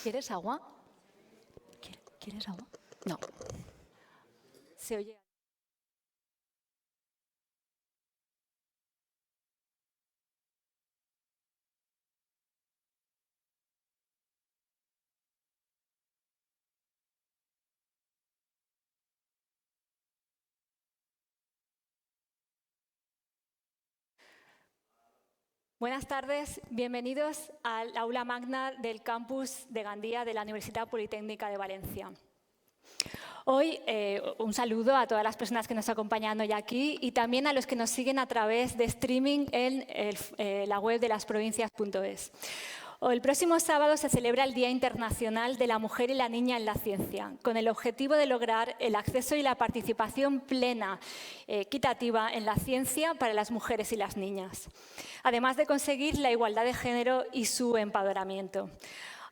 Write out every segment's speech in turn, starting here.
¿Quieres agua? ¿Quieres agua? No. Se oye. Buenas tardes, bienvenidos al aula magna del campus de Gandía de la Universidad Politécnica de Valencia. Hoy un saludo a todas las personas que nos acompañan hoy aquí y también a los que nos siguen a través de streaming en la web de lasprovincias.es. El próximo sábado se celebra el Día Internacional de la Mujer y la Niña en la Ciencia, con el objetivo de lograr el acceso y la participación plena, equitativa en la ciencia para las mujeres y las niñas, además de conseguir la igualdad de género y su empoderamiento.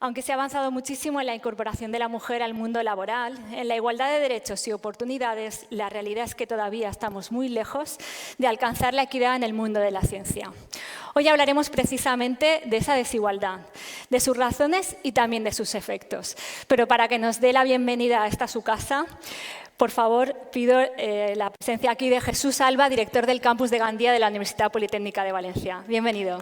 Aunque se ha avanzado muchísimo en la incorporación de la mujer al mundo laboral, en la igualdad de derechos y oportunidades, la realidad es que todavía estamos muy lejos de alcanzar la equidad en el mundo de la ciencia. Hoy hablaremos precisamente de esa desigualdad, de sus razones y también de sus efectos. Pero para que nos dé la bienvenida a esta su casa, por favor, pido la presencia aquí de Jesús Alba, director del campus de Gandía de la Universidad Politécnica de Valencia. Bienvenido.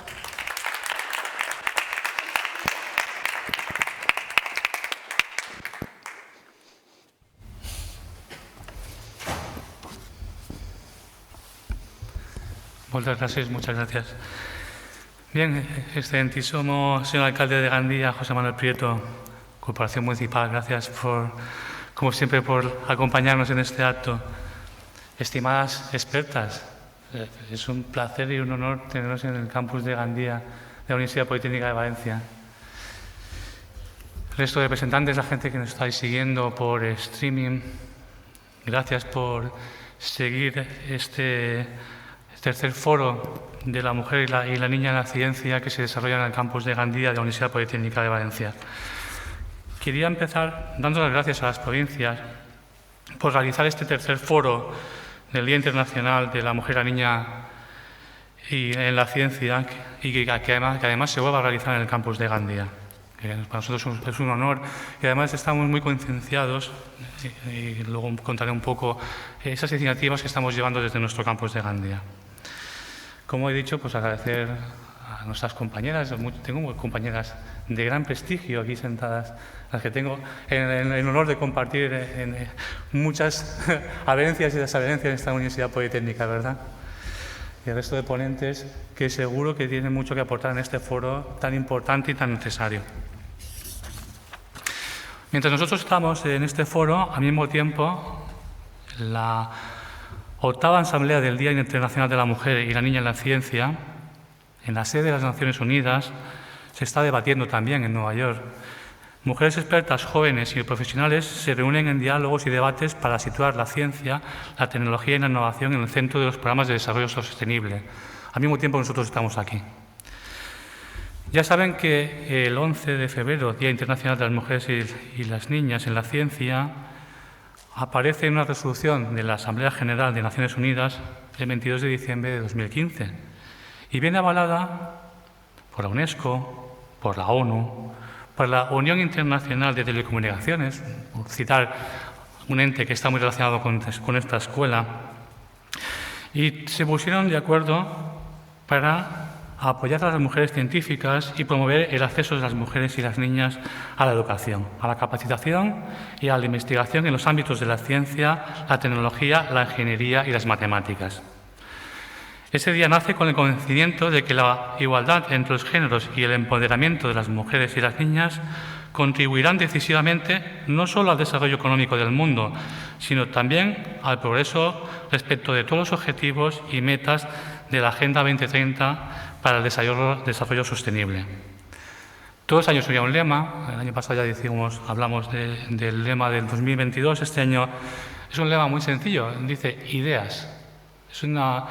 Muchas gracias. Bien, excelentísimo señor alcalde de Gandía, José Manuel Prieto, Corporación Municipal, gracias como siempre, por acompañarnos en este acto. Estimadas expertas, es un placer y un honor tenernos en el campus de Gandía de la Universidad Politécnica de Valencia. El resto de representantes, la gente que nos estáis siguiendo por streaming, gracias por seguir este tercer foro de la mujer y la niña en la ciencia que se desarrolla en el campus de Gandía de la Universidad Politécnica de Valencia. Quería empezar dando las gracias a las provincias por realizar este tercer foro del Día Internacional de la Mujer y la Niña en la Ciencia y que además se vuelva a realizar en el campus de Gandía. Que para nosotros es un honor y además estamos muy concienciados y luego contaré un poco esas iniciativas que estamos llevando desde nuestro campus de Gandía. Como he dicho, pues agradecer a nuestras compañeras, tengo compañeras de gran prestigio aquí sentadas, las que tengo el honor de compartir en muchas averencias y desavenencias en esta Universidad Politécnica, ¿verdad? Y el resto de ponentes que seguro que tienen mucho que aportar en este foro tan importante y tan necesario. Mientras nosotros estamos en este foro, al mismo tiempo, la 8ª Asamblea del Día Internacional de la Mujer y la Niña en la Ciencia, en la sede de las Naciones Unidas, se está debatiendo también en Nueva York. Mujeres expertas, jóvenes y profesionales se reúnen en diálogos y debates para situar la ciencia, la tecnología y la innovación en el centro de los programas de desarrollo sostenible. Al mismo tiempo nosotros estamos aquí. Ya saben que el 11 de febrero, Día Internacional de las Mujeres y las Niñas en la Ciencia, aparece en una resolución de la Asamblea General de Naciones Unidas el 22 de diciembre de 2015 y viene avalada por la UNESCO, por la ONU, por la Unión Internacional de Telecomunicaciones, por citar un ente que está muy relacionado con esta escuela, y se pusieron de acuerdo para apoyar a las mujeres científicas y promover el acceso de las mujeres y las niñas a la educación, a la capacitación y a la investigación en los ámbitos de la ciencia, la tecnología, la ingeniería y las matemáticas. Ese día nace con el convencimiento de que la igualdad entre los géneros y el empoderamiento de las mujeres y las niñas contribuirán decisivamente no solo al desarrollo económico del mundo, sino también al progreso respecto de todos los objetivos y metas de la Agenda 2030 para el desarrollo sostenible. Todos los años había un lema, el año pasado ya hablamos del lema del 2022, este año es un lema muy sencillo, dice ideas. Es una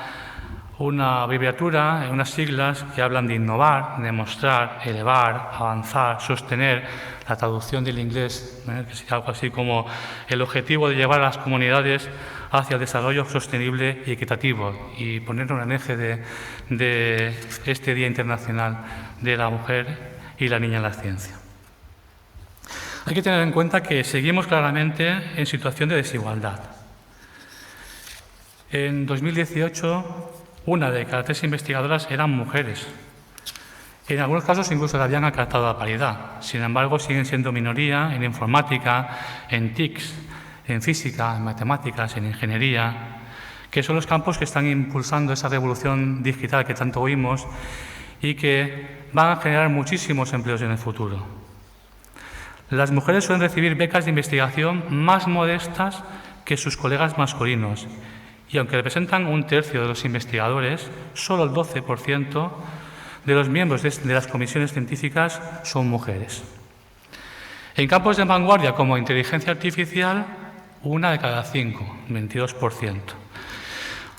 una abreviatura, unas siglas que hablan de innovar, demostrar, elevar, avanzar, sostener, la traducción del inglés, que es algo así como el objetivo de llevar a las comunidades hacia el desarrollo sostenible y equitativo, y ponerlo en el eje de este Día Internacional de la Mujer y la Niña en la Ciencia. Hay que tener en cuenta que seguimos claramente en situación de desigualdad. En 2018, una de cada 3 investigadoras eran mujeres. En algunos casos incluso habían alcanzado la paridad. Sin embargo, siguen siendo minoría en informática, en TICs, en física, en matemáticas, en ingeniería, que son los campos que están impulsando esa revolución digital que tanto oímos y que van a generar muchísimos empleos en el futuro. Las mujeres suelen recibir becas de investigación más modestas que sus colegas masculinos, y aunque representan 1/3 de los investigadores, solo el 12% de los miembros de las comisiones científicas son mujeres. En campos de vanguardia como inteligencia artificial, 1 de cada 5, 22%.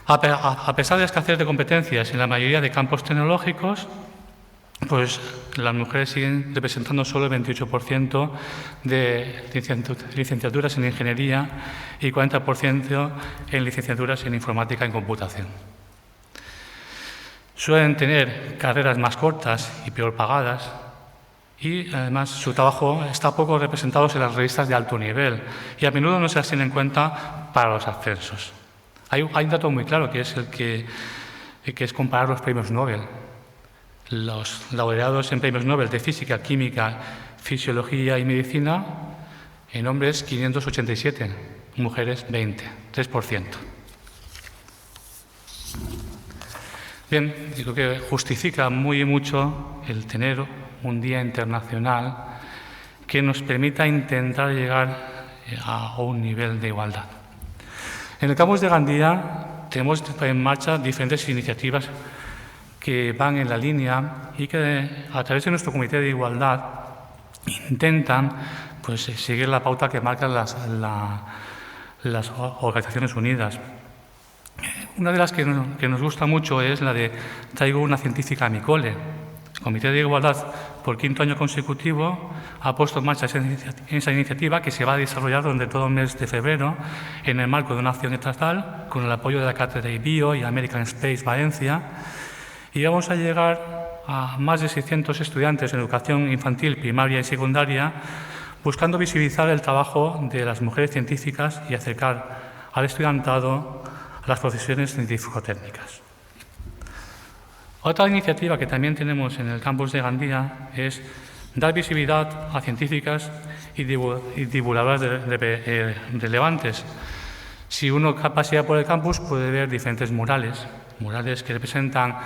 A pesar de la escasez de competencias en la mayoría de campos tecnológicos, pues las mujeres siguen representando solo el 28% de licenciaturas en ingeniería y 40% en licenciaturas en informática y computación. Suelen tener carreras más cortas y peor pagadas, y además su trabajo está poco representado en las revistas de alto nivel y a menudo no se las tiene en cuenta para los ascensos. Hay un dato muy claro que es el que es comparar los premios Nobel. Los laureados en premios Nobel de Física, Química, Fisiología y Medicina, en hombres 587, mujeres 20, 3%. Bien, digo que justifica muy mucho el tener un día internacional que nos permita intentar llegar a un nivel de igualdad. En el campus de Gandía tenemos en marcha diferentes iniciativas que van en la línea y que a través de nuestro Comité de Igualdad intentan pues, seguir la pauta que marcan las Organizaciones Unidas. Una de las que nos gusta mucho es la de traigo una científica a mi cole. El Comité de Igualdad, por 5º año consecutivo, ha puesto en marcha esa iniciativa que se va a desarrollar durante todo el mes de febrero en el marco de una acción estatal con el apoyo de la Cátedra Bio y American Space Valencia. Y vamos a llegar a más de 600 estudiantes en educación infantil, primaria y secundaria, buscando visibilizar el trabajo de las mujeres científicas y acercar al estudiantado a las profesiones científico-técnicas. Otra iniciativa que también tenemos en el campus de Gandía es dar visibilidad a científicas y divulgadoras relevantes. Si uno pasea por el campus puede ver diferentes murales que representan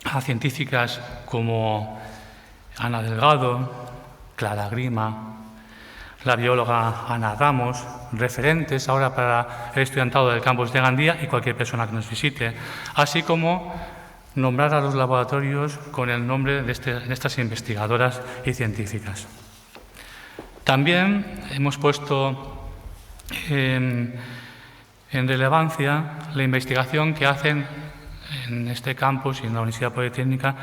a científicas como Ana Delgado, Clara Grima, la bióloga Ana Ramos, referentes ahora para el estudiantado del campus de Gandía y cualquier persona que nos visite, así como nombrar a los laboratorios con el nombre de estas investigadoras y científicas. También hemos puesto en relevancia la investigación que hacen en este campus y en la Universidad Politécnica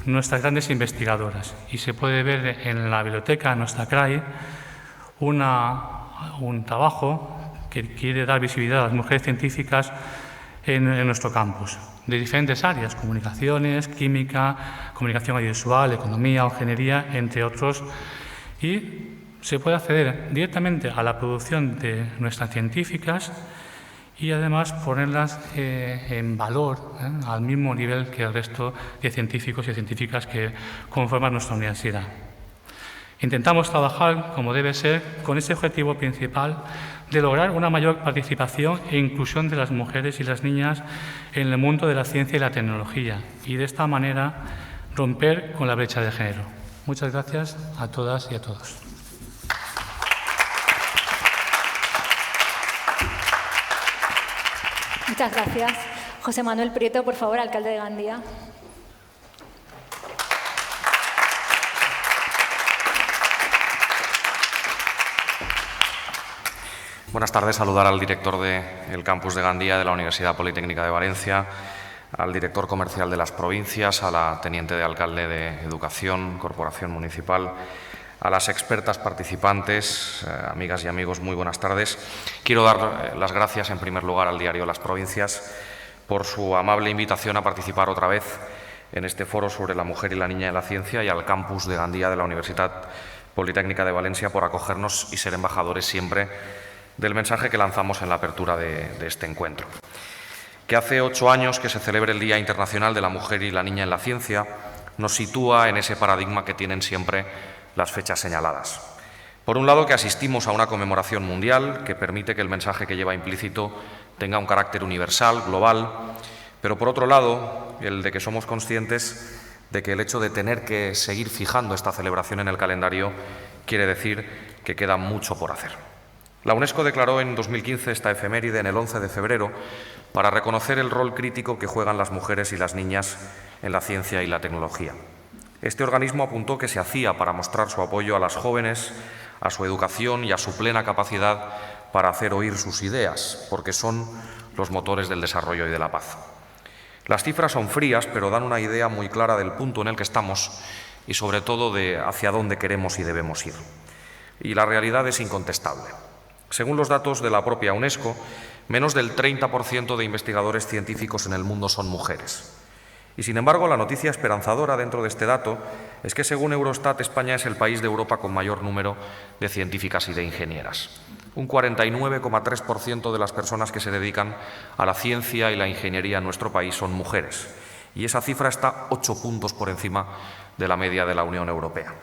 nuestras grandes investigadoras. Y se puede ver en la biblioteca, en nuestra CRAI, un trabajo que quiere dar visibilidad a las mujeres científicas en nuestro campus, de diferentes áreas, comunicaciones, química, comunicación audiovisual, economía, ingeniería, entre otros. Y se puede acceder directamente a la producción de nuestras científicas y además ponerlas en valor al mismo nivel que el resto de científicos y científicas que conforman nuestra universidad. Intentamos trabajar, como debe ser, con ese objetivo principal de lograr una mayor participación e inclusión de las mujeres y las niñas en el mundo de la ciencia y la tecnología y de esta manera romper con la brecha de género. Muchas gracias a todas y a todos. Muchas gracias. José Manuel Prieto, por favor, alcalde de Gandía. Buenas tardes. Saludar al director del campus de Gandía de la Universidad Politécnica de Valencia, al director comercial de las provincias, a la teniente de alcalde de Educación, Corporación Municipal, a las expertas participantes, amigas y amigos, muy buenas tardes. Quiero dar las gracias en primer lugar al diario Las Provincias por su amable invitación a participar otra vez en este foro sobre la mujer y la niña en la ciencia, y al campus de Gandía de la Universidad Politécnica de Valencia por acogernos y ser embajadores siempre del mensaje que lanzamos en la apertura de este encuentro. Que hace 8 años que se celebre el Día Internacional de la Mujer y la Niña en la Ciencia nos sitúa en ese paradigma que tienen siempre las fechas señaladas. Por un lado, que asistimos a una conmemoración mundial que permite que el mensaje que lleva implícito tenga un carácter universal, global, pero por otro lado, el de que somos conscientes de que el hecho de tener que seguir fijando esta celebración en el calendario quiere decir que queda mucho por hacer. La UNESCO declaró en 2015 esta efeméride en el 11 de febrero para reconocer el rol crítico que juegan las mujeres y las niñas en la ciencia y la tecnología. Este organismo apuntó que se hacía para mostrar su apoyo a las jóvenes, a su educación y a su plena capacidad para hacer oír sus ideas, porque son los motores del desarrollo y de la paz. Las cifras son frías, pero dan una idea muy clara del punto en el que estamos y, sobre todo, de hacia dónde queremos y debemos ir. Y la realidad es incontestable. Según los datos de la propia UNESCO, menos del 30% de investigadores científicos en el mundo son mujeres. Y, sin embargo, la noticia esperanzadora dentro de este dato es que, según Eurostat, España es el país de Europa con mayor número de científicas y de ingenieras. Un 49,3% de las personas que se dedican a la ciencia y la ingeniería en nuestro país son mujeres. Y esa cifra está 8 puntos por encima de la media de la Unión Europea.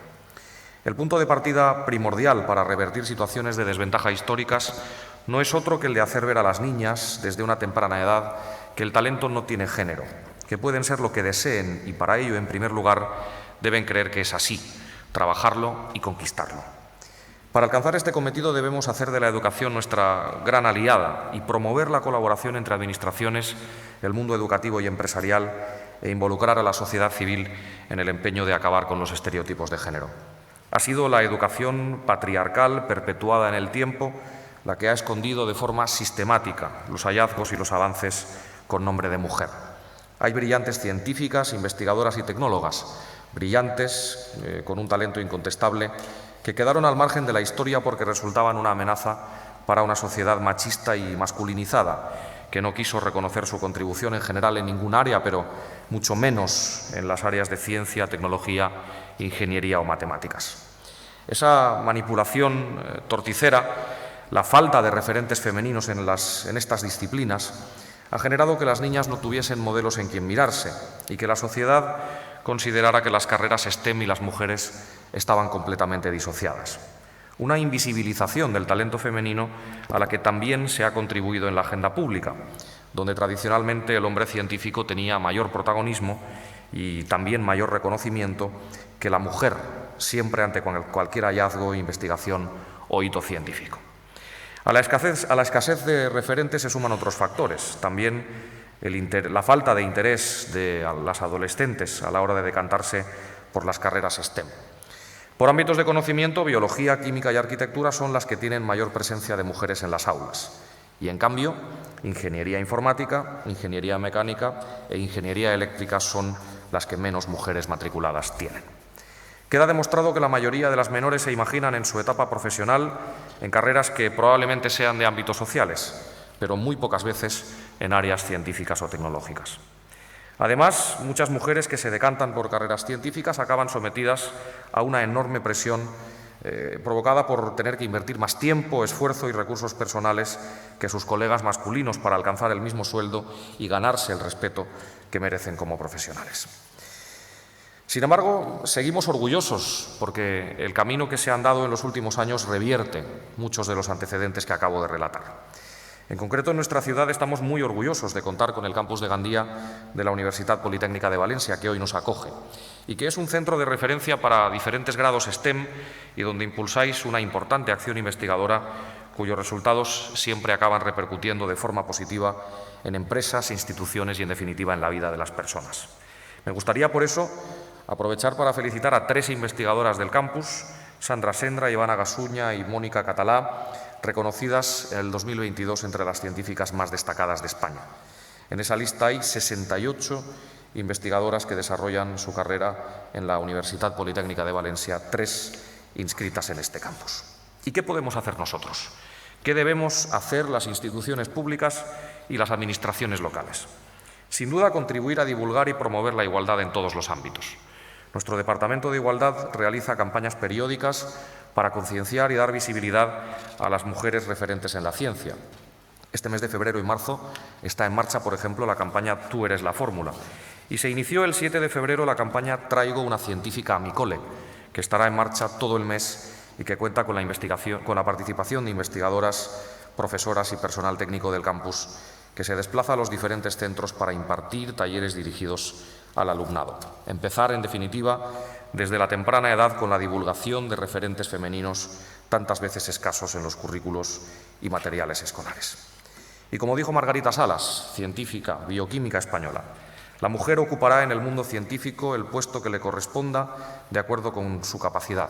El punto de partida primordial para revertir situaciones de desventaja históricas no es otro que el de hacer ver a las niñas, desde una temprana edad, que el talento no tiene género, que pueden ser lo que deseen y para ello, en primer lugar, deben creer que es así, trabajarlo y conquistarlo. Para alcanzar este cometido debemos hacer de la educación nuestra gran aliada y promover la colaboración entre administraciones, el mundo educativo y empresarial e involucrar a la sociedad civil en el empeño de acabar con los estereotipos de género. Ha sido la educación patriarcal perpetuada en el tiempo la que ha escondido de forma sistemática los hallazgos y los avances con nombre de mujer. Hay brillantes científicas, investigadoras y tecnólogas, brillantes, con un talento incontestable, que quedaron al margen de la historia porque resultaban una amenaza para una sociedad machista y masculinizada, que no quiso reconocer su contribución en general en ningún área, pero mucho menos en las áreas de ciencia, tecnología, ingeniería o matemáticas. Esa manipulación torticera, la falta de referentes femeninos en estas disciplinas, ha generado que las niñas no tuviesen modelos en quien mirarse y que la sociedad considerara que las carreras STEM y las mujeres estaban completamente disociadas. Una invisibilización del talento femenino a la que también se ha contribuido en la agenda pública, donde tradicionalmente el hombre científico tenía mayor protagonismo y también mayor reconocimiento que la mujer, siempre ante cualquier hallazgo, investigación o hito científico. A la escasez de referentes se suman otros factores, también la falta de interés de las adolescentes a la hora de decantarse por las carreras STEM. Por ámbitos de conocimiento, biología, química y arquitectura son las que tienen mayor presencia de mujeres en las aulas. Y, en cambio, ingeniería informática, ingeniería mecánica e ingeniería eléctrica son las que menos mujeres matriculadas tienen. Queda demostrado que la mayoría de las menores se imaginan en su etapa profesional en carreras que probablemente sean de ámbitos sociales, pero muy pocas veces en áreas científicas o tecnológicas. Además, muchas mujeres que se decantan por carreras científicas acaban sometidas a una enorme presión provocada por tener que invertir más tiempo, esfuerzo y recursos personales que sus colegas masculinos para alcanzar el mismo sueldo y ganarse el respeto que merecen como profesionales. Sin embargo, seguimos orgullosos porque el camino que se han dado en los últimos años revierte muchos de los antecedentes que acabo de relatar. En concreto, en nuestra ciudad estamos muy orgullosos de contar con el campus de Gandía de la Universidad Politécnica de Valencia, que hoy nos acoge, y que es un centro de referencia para diferentes grados STEM y donde impulsáis una importante acción investigadora cuyos resultados siempre acaban repercutiendo de forma positiva en empresas, instituciones y, en definitiva, en la vida de las personas. Me gustaría, por eso, aprovechar para felicitar a 3 investigadoras del campus Sandra Sendra, Ivana Gasuña y Mónica Catalá, reconocidas en el 2022 entre las científicas más destacadas de España. En esa lista hay 68 investigadoras que desarrollan su carrera en la Universitat Politécnica de Valencia, 3 inscritas en este campus. ¿Y qué podemos hacer nosotros? ¿Qué debemos hacer las instituciones públicas y las administraciones locales? Sin duda, contribuir a divulgar y promover la igualdad en todos los ámbitos. Nuestro Departamento de Igualdad realiza campañas periódicas para concienciar y dar visibilidad a las mujeres referentes en la ciencia. Este mes de febrero y marzo está en marcha, por ejemplo, la campaña Tú eres la fórmula. Y se inició el 7 de febrero la campaña Traigo una científica a mi cole, que estará en marcha todo el mes y que cuenta con la participación de investigadoras, profesoras y personal técnico del campus, que se desplaza a los diferentes centros para impartir talleres dirigidos al alumnado. Empezar, en definitiva, desde la temprana edad con la divulgación de referentes femeninos tantas veces escasos en los currículos y materiales escolares. Y como dijo Margarita Salas, científica bioquímica española, la mujer ocupará en el mundo científico el puesto que le corresponda de acuerdo con su capacidad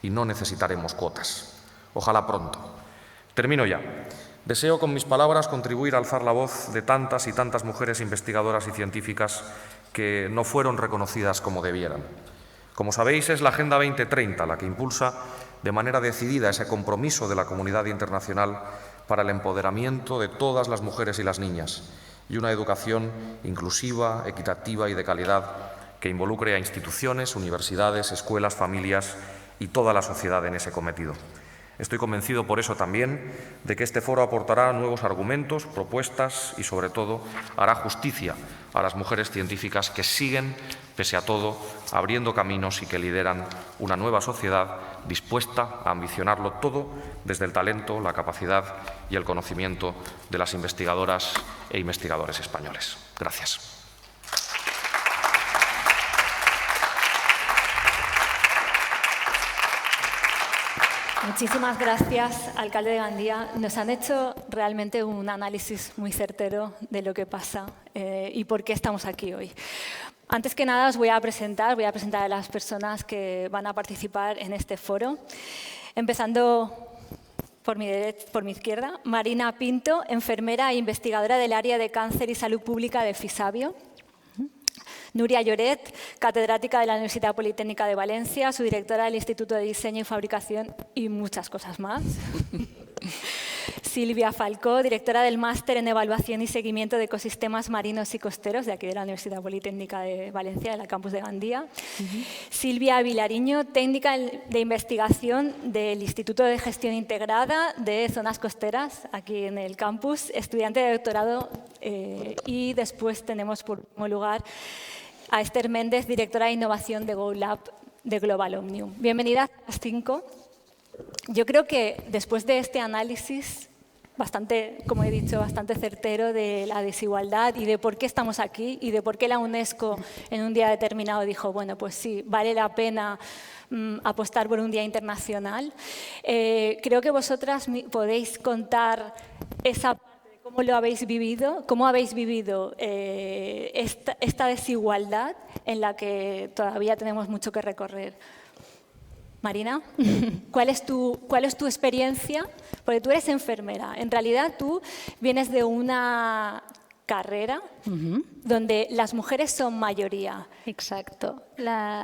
y no necesitaremos cuotas. Ojalá pronto. Termino ya. Deseo con mis palabras contribuir a alzar la voz de tantas y tantas mujeres investigadoras y científicas que no fueron reconocidas como debieran. Como sabéis, es la Agenda 2030 la que impulsa de manera decidida ese compromiso de la comunidad internacional para el empoderamiento de todas las mujeres y las niñas y una educación inclusiva, equitativa y de calidad que involucre a instituciones, universidades, escuelas, familias y toda la sociedad en ese cometido. Estoy convencido por eso también de que este foro aportará nuevos argumentos, propuestas y, sobre todo, hará justicia a las mujeres científicas que siguen, pese a todo, abriendo caminos y que lideran una nueva sociedad dispuesta a ambicionarlo todo desde el talento, la capacidad y el conocimiento de las investigadoras e investigadores españoles. Gracias. Muchísimas gracias, alcalde de Gandía. Nos han hecho realmente un análisis muy certero de lo que pasa y por qué estamos aquí hoy. Antes que nada os voy a presentar a las personas que van a participar en este foro. Empezando por mi izquierda, Marina Pinto, enfermera e investigadora del área de cáncer y salud pública de Fisabio. Nuria Lloret, catedrática de la Universidad Politécnica de Valencia, su directora del Instituto de Diseño y Fabricación y muchas cosas más. Silvia Falcó, directora del Máster en Evaluación y Seguimiento de Ecosistemas Marinos y Costeros, de aquí de la Universidad Politécnica de Valencia, de la campus de Gandía. Silvia Vilariño, técnica de investigación del Instituto de Gestión Integrada de Zonas Costeras, aquí en el campus, estudiante de doctorado. Y después tenemos, por último lugar, a Esther Méndez, directora de Innovación de GoLab de Global Omnium. Bienvenidas a las 5. Yo creo que después de este análisis bastante, como he dicho, bastante certero de la desigualdad y de por qué estamos aquí y de por qué la UNESCO en un día determinado dijo, bueno, pues sí, vale la pena apostar por un día internacional, creo que vosotras podéis contar esa parte de cómo lo habéis vivido, esta desigualdad en la que todavía tenemos mucho que recorrer. Marina, ¿cuál es tu experiencia? Porque tú eres enfermera. En realidad tú vienes de una carrera donde las mujeres son mayoría. Exacto.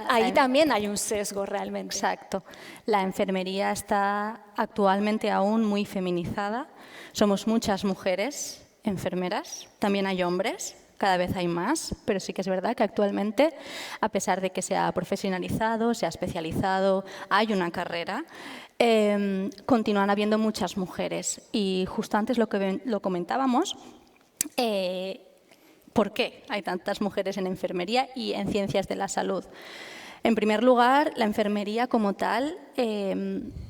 Ahí también hay un sesgo realmente. Exacto. La enfermería está actualmente aún muy feminizada. Somos muchas mujeres enfermeras, también hay hombres. Cada vez hay más, pero sí que es verdad que actualmente, a pesar de que se ha profesionalizado, se ha especializado, hay una carrera, continúan habiendo muchas mujeres. Y justo antes lo comentábamos, ¿por qué hay tantas mujeres en enfermería y en ciencias de la salud? En primer lugar, la enfermería como tal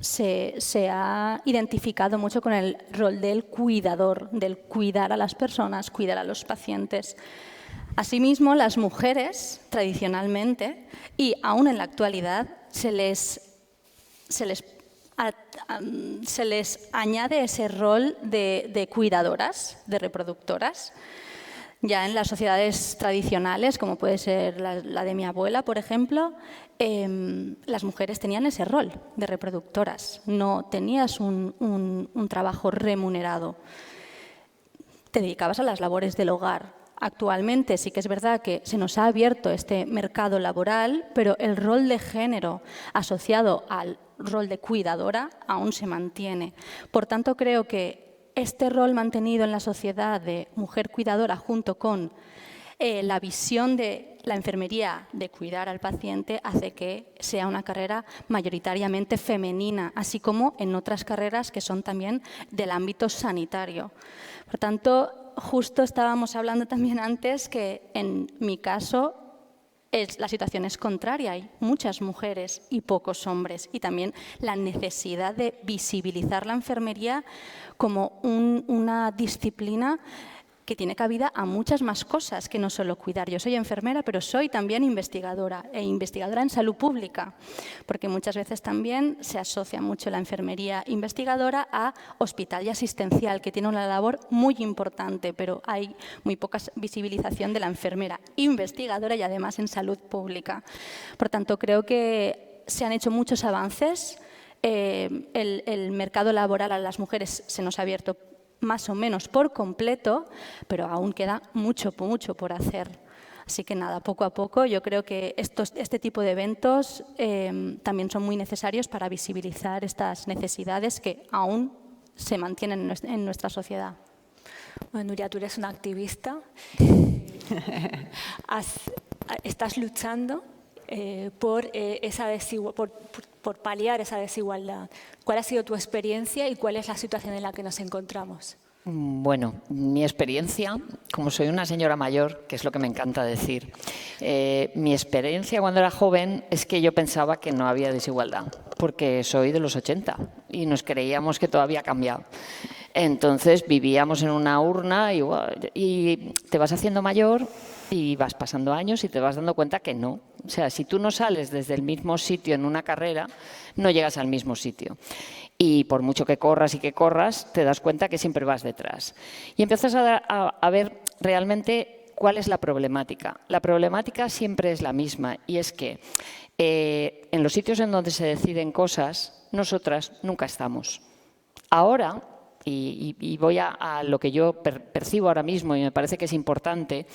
se ha identificado mucho con el rol del cuidador, del cuidar a las personas, cuidar a los pacientes. Asimismo, las mujeres, tradicionalmente, y aún en la actualidad, se les añade ese rol de cuidadoras, de reproductoras. Ya en las sociedades tradicionales, como puede ser la de mi abuela, por ejemplo, las mujeres tenían ese rol de reproductoras. No tenías un trabajo remunerado. Te dedicabas a las labores del hogar. Actualmente sí que es verdad que se nos ha abierto este mercado laboral, pero el rol de género asociado al rol de cuidadora aún se mantiene. Por tanto, creo que este rol mantenido en la sociedad de mujer cuidadora junto con la visión de la enfermería de cuidar al paciente hace que sea una carrera mayoritariamente femenina, así como en otras carreras que son también del ámbito sanitario. Por tanto, justo estábamos hablando también antes que en mi caso la situación es contraria, hay muchas mujeres y pocos hombres, y también la necesidad de visibilizar la enfermería como una disciplina que tiene cabida a muchas más cosas que no solo cuidar. Yo soy enfermera, pero soy también investigadora, e investigadora en salud pública, porque muchas veces también se asocia mucho la enfermería investigadora a hospital y asistencial, que tiene una labor muy importante, pero hay muy poca visibilización de la enfermera investigadora y además en salud pública. Por tanto, creo que se han hecho muchos avances. El mercado laboral a las mujeres se nos ha abierto más o menos por completo, pero aún queda mucho por hacer. Así que nada, poco a poco yo creo que este tipo de eventos también son muy necesarios para visibilizar estas necesidades que aún se mantienen en nuestra sociedad. Bueno, Nuria, tú eres una activista. Estás luchando por paliar esa desigualdad. ¿Cuál ha sido tu experiencia y cuál es la situación en la que nos encontramos? Bueno, mi experiencia, como soy una señora mayor, que es lo que me encanta decir, mi experiencia cuando era joven es que yo pensaba que no había desigualdad, porque soy de los 80 y nos creíamos que todo había cambiado. Entonces vivíamos en una urna y te vas haciendo mayor y vas pasando años y te vas dando cuenta que no. O sea, si tú no sales desde el mismo sitio en una carrera, no llegas al mismo sitio. Y por mucho que corras y que corras, te das cuenta que siempre vas detrás. Y empiezas a ver realmente cuál es la problemática. La problemática siempre es la misma y es que en los sitios en donde se deciden cosas, nosotras nunca estamos. Ahora, y voy a lo que yo percibo ahora mismo y me parece que es importante,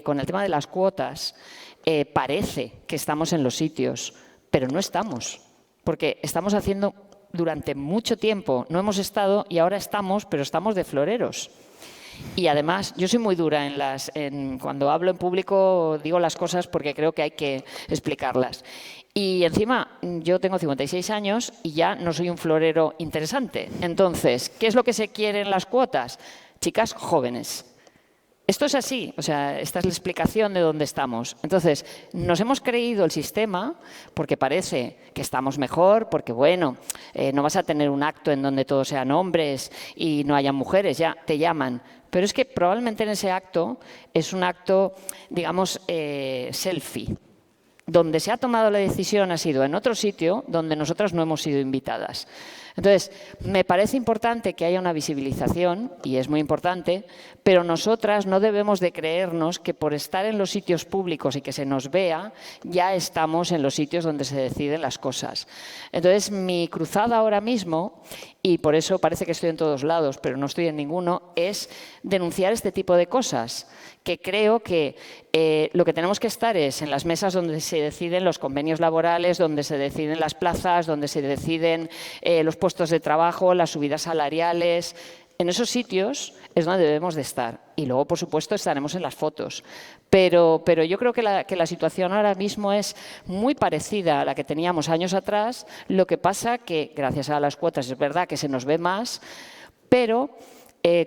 con el tema de las cuotas, parece que estamos en los sitios, pero no estamos, porque estamos haciendo durante mucho tiempo, no hemos estado y ahora estamos, pero estamos de floreros. Y además, yo soy muy dura cuando hablo en público, digo las cosas porque creo que hay que explicarlas. Y encima, yo tengo 56 años y ya no soy un florero interesante. Entonces, ¿qué es lo que se quiere en las cuotas? Chicas jóvenes. Esto es así, o sea, esta es la explicación de dónde estamos. Entonces, nos hemos creído el sistema porque parece que estamos mejor, porque, bueno, no vas a tener un acto en donde todos sean hombres y no haya mujeres, ya te llaman. Pero es que probablemente en ese acto es un acto, digamos, selfie. Donde se ha tomado la decisión ha sido en otro sitio donde nosotras no hemos sido invitadas. Entonces, me parece importante que haya una visibilización, y es muy importante, pero nosotras no debemos de creernos que por estar en los sitios públicos y que se nos vea, ya estamos en los sitios donde se deciden las cosas. Entonces, mi cruzada ahora mismo, y por eso parece que estoy en todos lados, pero no estoy en ninguno, es denunciar este tipo de cosas, que creo que lo que tenemos que estar es en las mesas donde se deciden los convenios laborales, donde se deciden las plazas, donde se deciden los puestos de trabajo, las subidas salariales. En esos sitios es donde debemos de estar. Y luego, por supuesto, estaremos en las fotos. Pero yo creo que la situación ahora mismo es muy parecida a la que teníamos años atrás. Lo que pasa que, gracias a las cuotas, es verdad que se nos ve más, pero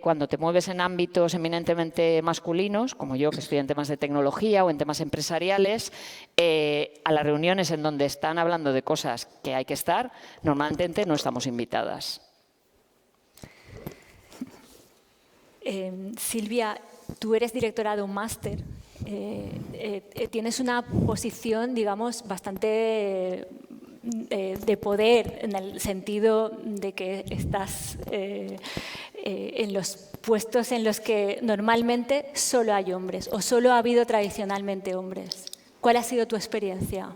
cuando te mueves en ámbitos eminentemente masculinos, como yo que estoy en temas de tecnología o en temas empresariales, a las reuniones en donde están hablando de cosas que hay que estar, normalmente no estamos invitadas. Silvia, tú eres directora de un máster. Tienes una posición, digamos, bastante de poder, en el sentido de que estás en los puestos en los que normalmente solo hay hombres o solo ha habido tradicionalmente hombres. ¿Cuál ha sido tu experiencia?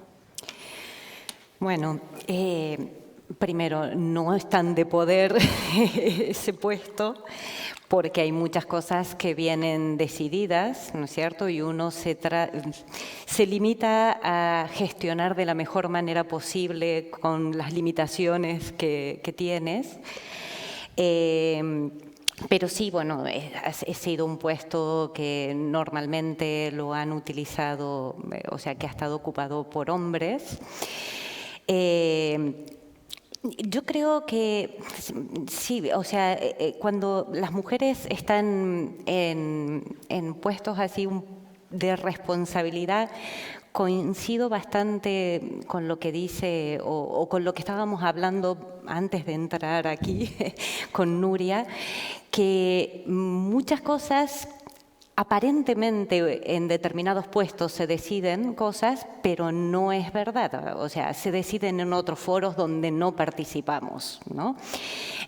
Bueno, primero, no es tan de poder ese puesto, porque hay muchas cosas que vienen decididas, ¿no es cierto? Y uno se limita a gestionar de la mejor manera posible con las limitaciones que tienes. Pero sí, bueno, ha sido un puesto que normalmente lo han utilizado, o sea, que ha estado ocupado por hombres. Yo creo que sí, o sea, cuando las mujeres están en puestos así de responsabilidad, coincido bastante con lo que dice o con lo que estábamos hablando antes de entrar aquí con Nuria, que muchas cosas aparentemente en determinados puestos se deciden cosas, pero no es verdad. O sea, se deciden en otros foros donde no participamos, ¿no?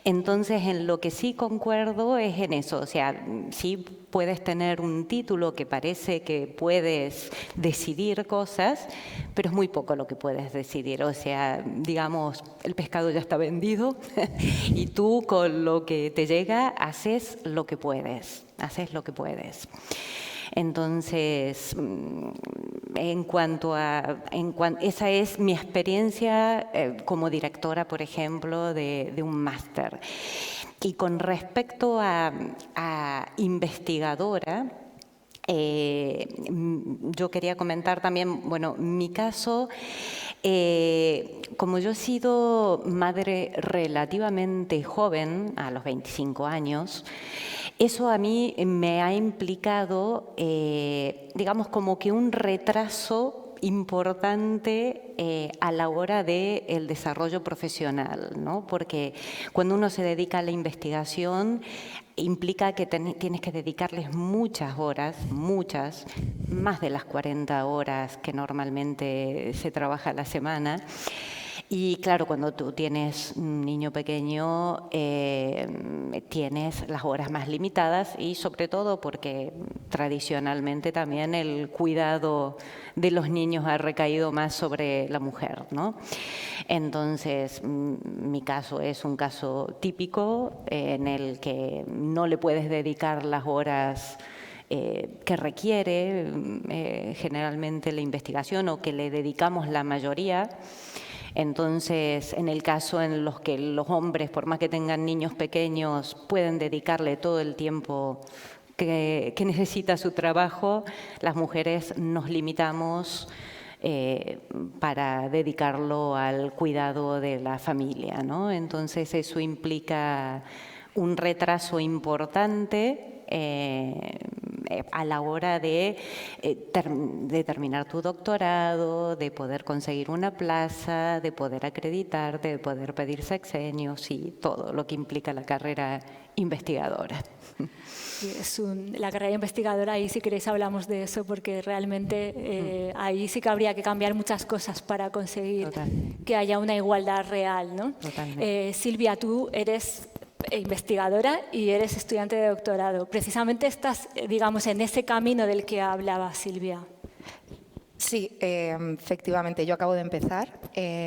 Entonces, en lo que sí concuerdo es en eso. O sea, sí puedes tener un título que parece que puedes decidir cosas, pero es muy poco lo que puedes decidir. O sea, digamos, el pescado ya está vendido y tú con lo que te llega haces lo que puedes. Haces lo que puedes. Entonces, esa es mi experiencia como directora, por ejemplo, de un máster. Y con respecto a investigadora, yo quería comentar también, bueno, mi caso, como yo he sido madre relativamente joven, a los 25 años, eso a mí me ha implicado, digamos, como que un retraso importante a la hora del desarrollo profesional, ¿no? Porque cuando uno se dedica a la investigación, implica que tienes que dedicarles muchas horas, muchas, más de las 40 horas que normalmente se trabaja a la semana. Y claro, cuando tú tienes un niño pequeño, tienes las horas más limitadas y sobre todo porque tradicionalmente también el cuidado de los niños ha recaído más sobre la mujer, ¿no? Entonces, mi caso es un caso típico en el que no le puedes dedicar las horas que requiere generalmente la investigación o que le dedicamos la mayoría. Entonces, en el caso en los que los hombres, por más que tengan niños pequeños, pueden dedicarle todo el tiempo que necesita su trabajo, las mujeres nos limitamos para dedicarlo al cuidado de la familia, ¿no? Entonces, eso implica un retraso importante a la hora de terminar tu doctorado, de poder conseguir una plaza, de poder acreditarte, de poder pedir sexenios y todo lo que implica la carrera investigadora. La carrera investigadora, ahí si queréis hablamos de eso, porque realmente ahí sí que habría que cambiar muchas cosas para conseguir que haya una igualdad real, ¿no? Silvia, tú eres investigadora y eres estudiante de doctorado. Precisamente estás, digamos, en ese camino del que hablaba Silvia. Sí, efectivamente. Yo acabo de empezar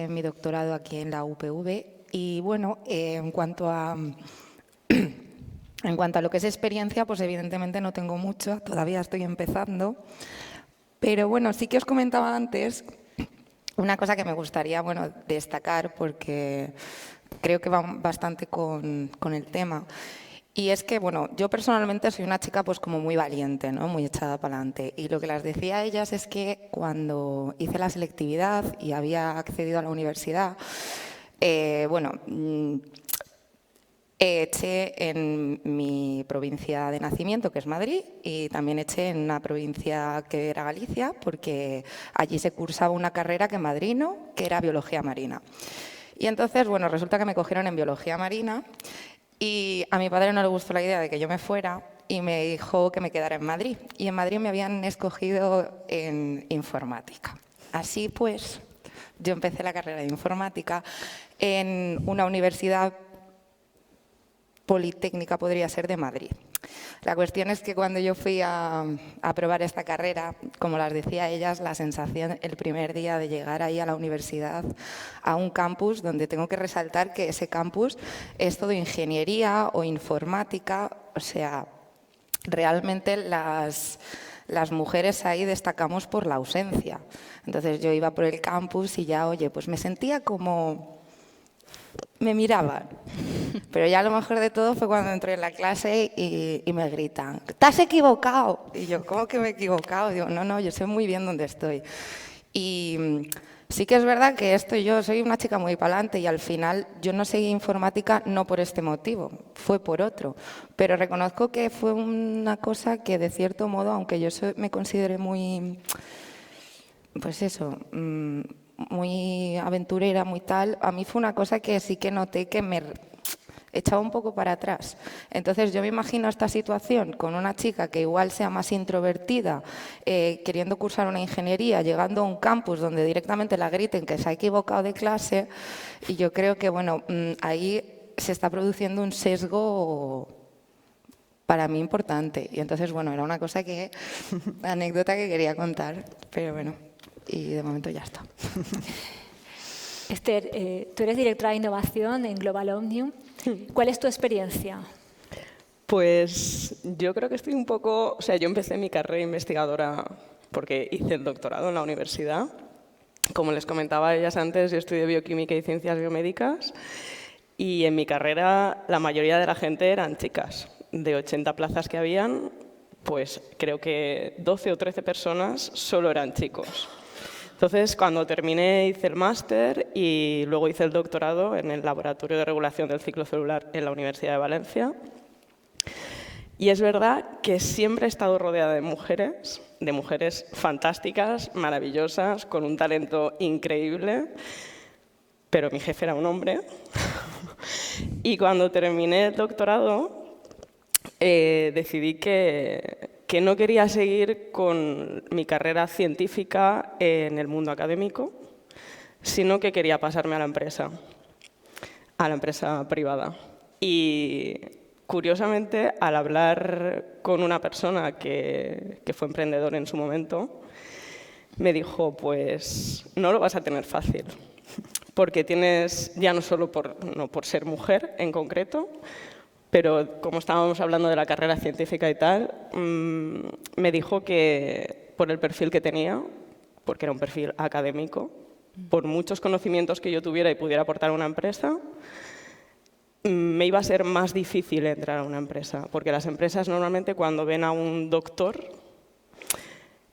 mi doctorado aquí en la UPV y, bueno, en cuanto a lo que es experiencia, pues evidentemente no tengo mucho, todavía estoy empezando. Pero, bueno, sí que os comentaba antes una cosa que me gustaría, bueno, destacar porque creo que va bastante con el tema. Y es que, bueno, yo personalmente soy una chica pues como muy valiente, ¿no? Muy echada para adelante. Y lo que les decía a ellas es que cuando hice la selectividad y había accedido a la universidad, bueno, eché en mi provincia de nacimiento, que es Madrid, y también eché en una provincia que era Galicia, porque allí se cursaba una carrera que en Madrid no, que era biología marina. Y entonces, bueno, resulta que me cogieron en biología marina y a mi padre no le gustó la idea de que yo me fuera y me dijo que me quedara en Madrid. Y en Madrid me habían escogido en informática. Así pues, yo empecé la carrera de informática en una universidad Politécnica podría ser de Madrid. La cuestión es que cuando yo fui a probar esta carrera, como las decía ellas, la sensación el primer día de llegar ahí a la universidad, a un campus donde tengo que resaltar que ese campus es todo ingeniería o informática, o sea, realmente las mujeres ahí destacamos por la ausencia. Entonces yo iba por el campus y ya, oye, pues me sentía como... me miraban. Pero ya lo mejor de todo fue cuando entré en la clase y me gritan, ¡te has equivocado! Y yo, ¿cómo que me he equivocado? Digo, no, yo sé muy bien dónde estoy. Y sí que es verdad que yo soy una chica muy pa'lante y al final yo no seguí informática no por este motivo, fue por otro. Pero reconozco que fue una cosa que de cierto modo, aunque yo me considere muy, pues eso, muy aventurera, muy tal, a mí fue una cosa que sí que noté que me echaba un poco para atrás. Entonces yo me imagino esta situación con una chica que igual sea más introvertida, queriendo cursar una ingeniería, llegando a un campus donde directamente la griten que se ha equivocado de clase, y yo creo que bueno, ahí se está produciendo un sesgo para mí importante. Y entonces bueno, era una cosa anécdota que quería contar, pero bueno, y de momento ya está. Esther, tú eres directora de innovación en Global Omnium. ¿Cuál es tu experiencia? Pues yo creo que estoy un poco... O sea, yo empecé mi carrera investigadora porque hice el doctorado en la universidad. Como les comentaba a ellas antes, yo estudié bioquímica y ciencias biomédicas y en mi carrera la mayoría de la gente eran chicas. De 80 plazas que habían, pues creo que 12 o 13 personas solo eran chicos. Entonces, cuando terminé, hice el máster y luego hice el doctorado en el Laboratorio de Regulación del Ciclo Celular en la Universidad de Valencia. Y es verdad que siempre he estado rodeada de mujeres fantásticas, maravillosas, con un talento increíble, pero mi jefe era un hombre. Y cuando terminé el doctorado, decidí que no quería seguir con mi carrera científica en el mundo académico, sino que quería pasarme a la empresa privada. Y curiosamente, al hablar con una persona que fue emprendedor en su momento, me dijo, pues no lo vas a tener fácil, porque tienes, ya no solo por ser mujer en concreto, pero como estábamos hablando de la carrera científica y tal, me dijo que por el perfil que tenía, porque era un perfil académico, por muchos conocimientos que yo tuviera y pudiera aportar a una empresa, me iba a ser más difícil entrar a una empresa, porque las empresas normalmente cuando ven a un doctor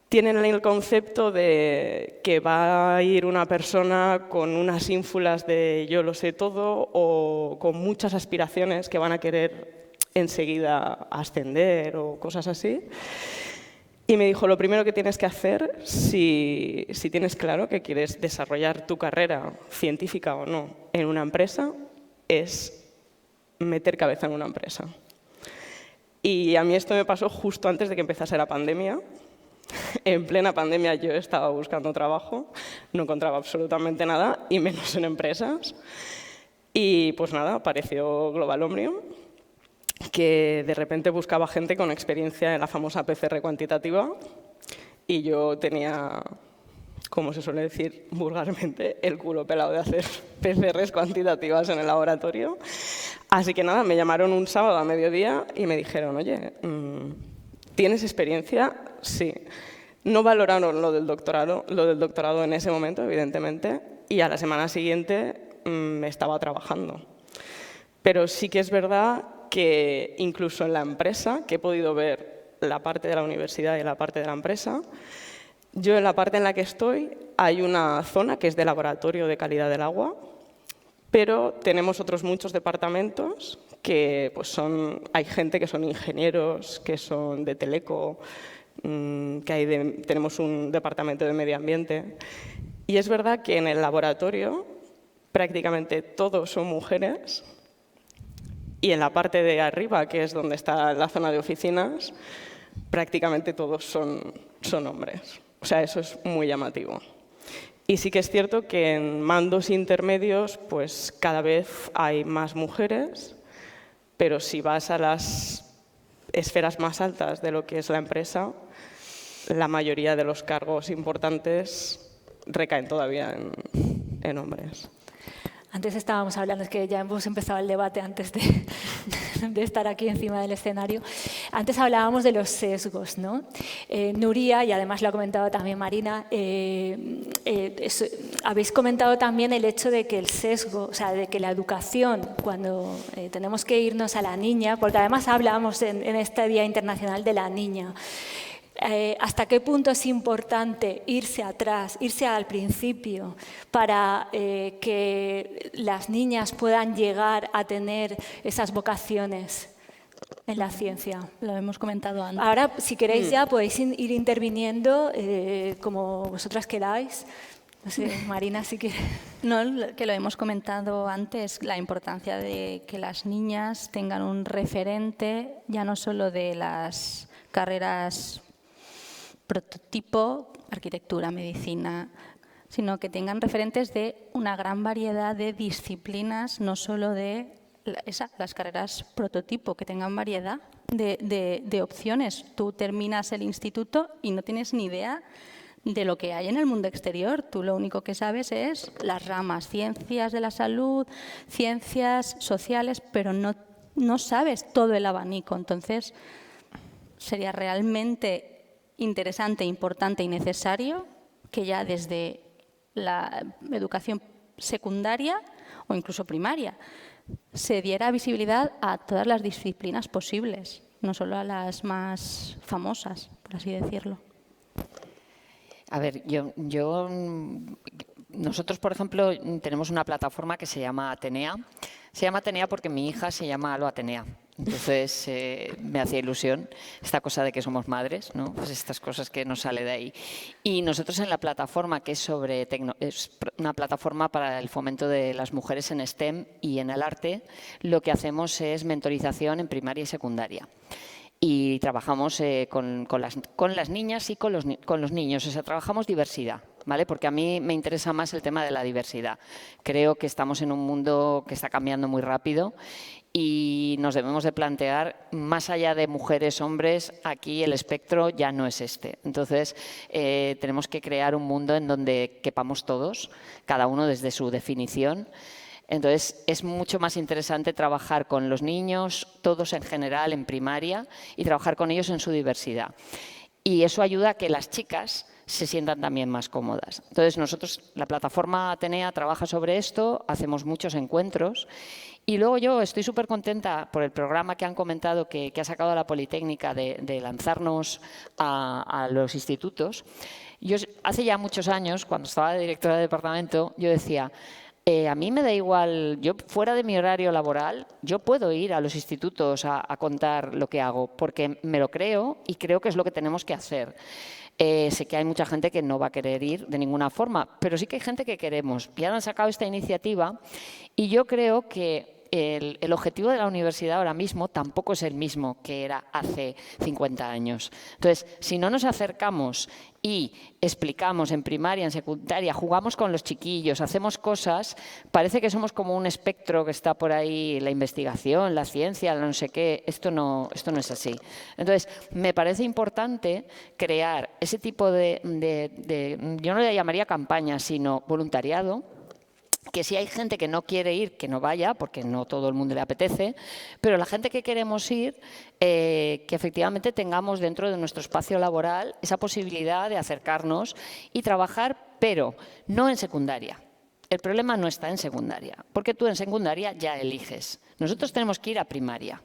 tienen el concepto de que va a ir una persona con unas ínfulas de yo lo sé todo o con muchas aspiraciones que van a querer enseguida ascender o cosas así. Y me dijo, lo primero que tienes que hacer, si tienes claro que quieres desarrollar tu carrera científica o no en una empresa, es meter cabeza en una empresa. Y a mí esto me pasó justo antes de que empezase la pandemia. En plena pandemia yo estaba buscando trabajo, no encontraba absolutamente nada, y menos en empresas. Y pues nada, apareció Global Omnium, que de repente buscaba gente con experiencia en la famosa PCR cuantitativa, y yo tenía, como se suele decir vulgarmente, el culo pelado de hacer PCRs cuantitativas en el laboratorio. Así que nada, me llamaron un sábado a mediodía y me dijeron, oye, ¿tienes experiencia? Sí. No valoraron lo del doctorado en ese momento, evidentemente, y a la semana siguiente estaba trabajando. Pero sí que es verdad que incluso en la empresa, que he podido ver la parte de la universidad y la parte de la empresa, yo en la parte en la que estoy hay una zona que es de laboratorio de calidad del agua, pero tenemos otros muchos departamentos que pues hay gente que son ingenieros, que son de teleco, tenemos un departamento de medio ambiente. Y es verdad que en el laboratorio prácticamente todos son mujeres y en la parte de arriba, que es donde está la zona de oficinas, prácticamente todos son hombres. O sea, eso es muy llamativo. Y sí que es cierto que en mandos intermedios pues cada vez hay más mujeres, pero si vas a las esferas más altas de lo que es la empresa, la mayoría de los cargos importantes recaen todavía en hombres. Antes estábamos hablando, es que ya hemos empezado el debate antes de estar aquí encima del escenario. Antes hablábamos de los sesgos, ¿no? Nuria, y además lo ha comentado también Marina, habéis comentado también el hecho de que el sesgo, o sea, de que la educación, cuando tenemos que irnos a la niña, porque además hablamos en este Día Internacional de la Niña, ¿hasta qué punto es importante irse atrás, irse al principio para que las niñas puedan llegar a tener esas vocaciones en la ciencia? Lo hemos comentado antes. Ahora, si queréis ya, podéis ir interviniendo como vosotras queráis. No sé, Marina, si quieres. No, que lo hemos comentado antes, la importancia de que las niñas tengan un referente, ya no solo de las carreras prototipo, arquitectura, medicina, sino que tengan referentes de una gran variedad de disciplinas, no solo de las carreras prototipo, que tengan variedad de opciones. Tú terminas el instituto y no tienes ni idea de lo que hay en el mundo exterior. Tú lo único que sabes es las ramas, ciencias de la salud, ciencias sociales, pero no sabes todo el abanico. Entonces, sería realmente interesante, importante y necesario que ya desde la educación secundaria o incluso primaria se diera visibilidad a todas las disciplinas posibles, no solo a las más famosas, por así decirlo. A ver, nosotros, por ejemplo, tenemos una plataforma que se llama Atenea. Se llama Atenea porque mi hija se llama Alo Atenea. Entonces, me hacía ilusión esta cosa de que somos madres, ¿no? Pues estas cosas que nos sale de ahí. Y nosotros en la plataforma, que es es una plataforma para el fomento de las mujeres en STEM y en el arte, lo que hacemos es mentorización en primaria y secundaria. Y trabajamos con las niñas y con los niños, o sea, trabajamos diversidad, ¿vale? Porque a mí me interesa más el tema de la diversidad. Creo que estamos en un mundo que está cambiando muy rápido y nos debemos de plantear, más allá de mujeres, hombres, aquí el espectro ya no es este. Entonces, tenemos que crear un mundo en donde quepamos todos, cada uno desde su definición. Entonces, es mucho más interesante trabajar con los niños, todos en general, en primaria, y trabajar con ellos en su diversidad. Y eso ayuda a que las chicas se sientan también más cómodas. Entonces, nosotros, la plataforma Atenea trabaja sobre esto, hacemos muchos encuentros. Y luego yo estoy súper contenta por el programa que han comentado que ha sacado la Politécnica de lanzarnos a los institutos. Yo, hace ya muchos años, cuando estaba de directora de departamento, yo decía, a mí me da igual, yo fuera de mi horario laboral, yo puedo ir a los institutos a contar lo que hago, porque me lo creo y creo que es lo que tenemos que hacer. Sé que hay mucha gente que no va a querer ir de ninguna forma, pero sí que hay gente que queremos. Ya han sacado esta iniciativa y yo creo que el objetivo de la universidad ahora mismo tampoco es el mismo que era hace 50 años. Entonces, si no nos acercamos y explicamos en primaria, en secundaria, jugamos con los chiquillos, hacemos cosas, parece que somos como un espectro que está por ahí, la investigación, la ciencia, no sé qué, esto no es así. Entonces, me parece importante crear ese tipo yo no le llamaría campaña, sino voluntariado, que si hay gente que no quiere ir, que no vaya, porque no todo el mundo le apetece, pero la gente que queremos ir, que efectivamente tengamos dentro de nuestro espacio laboral esa posibilidad de acercarnos y trabajar, pero no en secundaria. El problema no está en secundaria, porque tú en secundaria ya eliges. Nosotros tenemos que ir a primaria.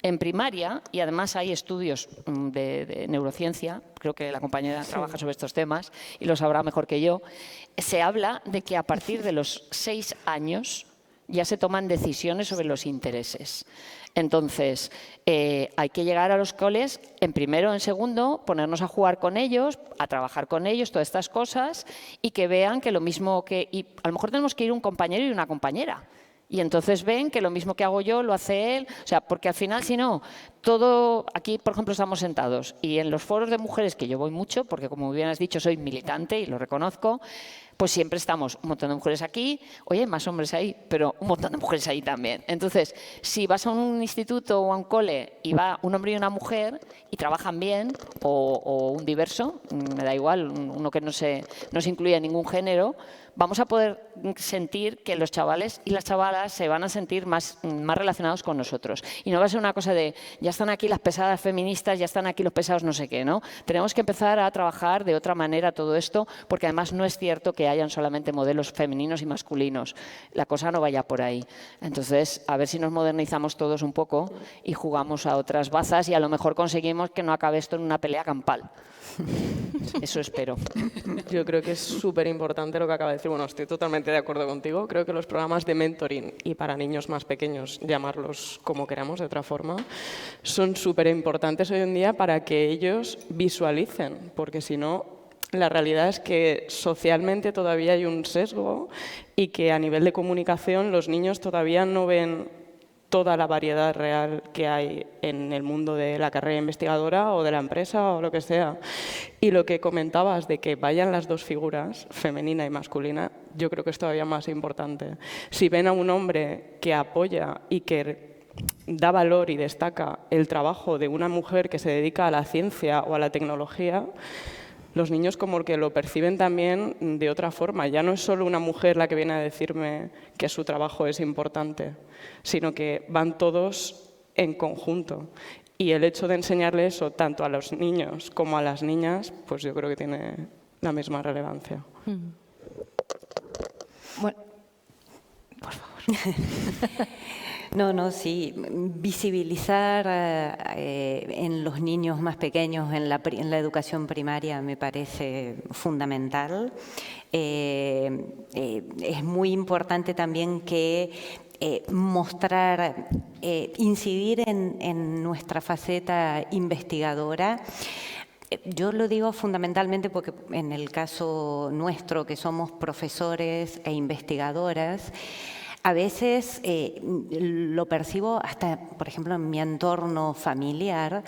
En primaria, y además hay estudios de neurociencia, creo que la compañera trabaja sobre estos temas y lo sabrá mejor que yo, se habla de que a partir de los 6 años ya se toman decisiones sobre los intereses. Entonces, hay que llegar a los coles en primero, en segundo, ponernos a jugar con ellos, a trabajar con ellos, todas estas cosas, y que vean que lo mismo que... Y a lo mejor tenemos que ir un compañero y una compañera. Y entonces ven que lo mismo que hago yo lo hace él. O sea, porque al final, si no, todo, aquí por ejemplo estamos sentados y en los foros de mujeres, que yo voy mucho, porque como bien has dicho soy militante y lo reconozco, pues siempre estamos un montón de mujeres aquí, oye, hay más hombres ahí, pero un montón de mujeres ahí también. Entonces, si vas a un instituto o a un cole y va un hombre y una mujer y trabajan bien, o un diverso, me da igual, uno que no se incluya en ningún género, vamos a poder sentir que los chavales y las chavalas se van a sentir más relacionados con nosotros. Y no va a ser una cosa de, ya están aquí las pesadas feministas, ya están aquí los pesados no sé qué, ¿no? Tenemos que empezar a trabajar de otra manera todo esto, porque además no es cierto que hayan solamente modelos femeninos y masculinos. La cosa no vaya por ahí. Entonces, a ver si nos modernizamos todos un poco y jugamos a otras bazas y a lo mejor conseguimos que no acabe esto en una pelea campal. Eso espero. Yo creo que es súper importante lo que acaba de decir. Bueno, estoy totalmente de acuerdo contigo. Creo que los programas de mentoring y para niños más pequeños, llamarlos como queramos de otra forma, son súper importantes hoy en día para que ellos visualicen, porque si no, la realidad es que socialmente todavía hay un sesgo y que a nivel de comunicación los niños todavía no ven toda la variedad real que hay en el mundo de la carrera investigadora o de la empresa o lo que sea. Y lo que comentabas de que vayan las dos figuras, femenina y masculina, yo creo que es todavía más importante. Si ven a un hombre que apoya y que da valor y destaca el trabajo de una mujer que se dedica a la ciencia o a la tecnología, los niños como que lo perciben también de otra forma. Ya no es solo una mujer la que viene a decirme que su trabajo es importante, sino que van todos en conjunto. Y el hecho de enseñarle eso tanto a los niños como a las niñas, pues yo creo que tiene la misma relevancia. Bueno, por favor. No, sí. Visibilizar en los niños más pequeños, en la educación primaria, me parece fundamental. Es muy importante también que mostrar, incidir en nuestra faceta investigadora. Yo lo digo fundamentalmente porque en el caso nuestro, que somos profesores e investigadoras, a veces lo percibo hasta, por ejemplo, en mi entorno familiar,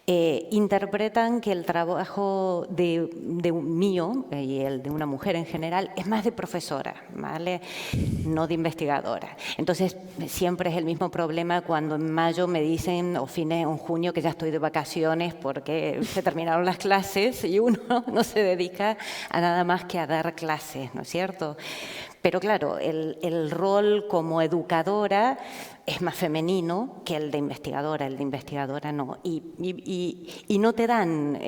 interpretan que el trabajo de mío y el de una mujer en general es más de profesora, ¿vale? No de investigadora. Entonces, siempre es el mismo problema cuando en mayo me dicen, o en junio, que ya estoy de vacaciones porque se terminaron las clases y uno no se dedica a nada más que a dar clases, ¿no es cierto? Pero claro, el rol como educadora es más femenino que el de investigadora no. Y no te dan,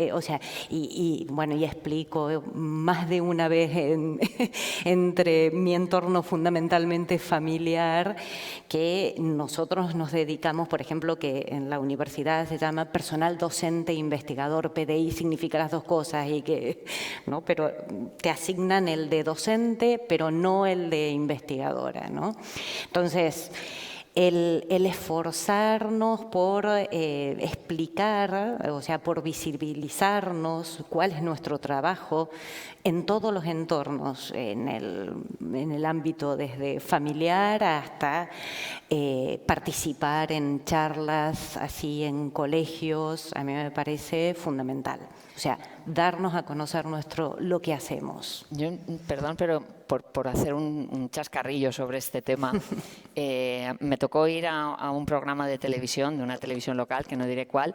bueno, ya explico más de una vez entre mi entorno fundamentalmente familiar, que nosotros nos dedicamos, por ejemplo, que en la universidad se llama personal docente investigador, PDI significa las dos cosas, ¿no? Pero te asignan el de docente, pero no el de investigadora, ¿no? Entonces, el esforzarnos por explicar, o sea, por visibilizarnos cuál es nuestro trabajo en todos los entornos, en el ámbito desde familiar hasta participar en charlas así en colegios, a mí me parece fundamental. O sea, darnos a conocer lo que hacemos. Yo, perdón, pero por hacer un chascarrillo sobre este tema, me tocó ir a un programa de televisión, de una televisión local, que no diré cuál,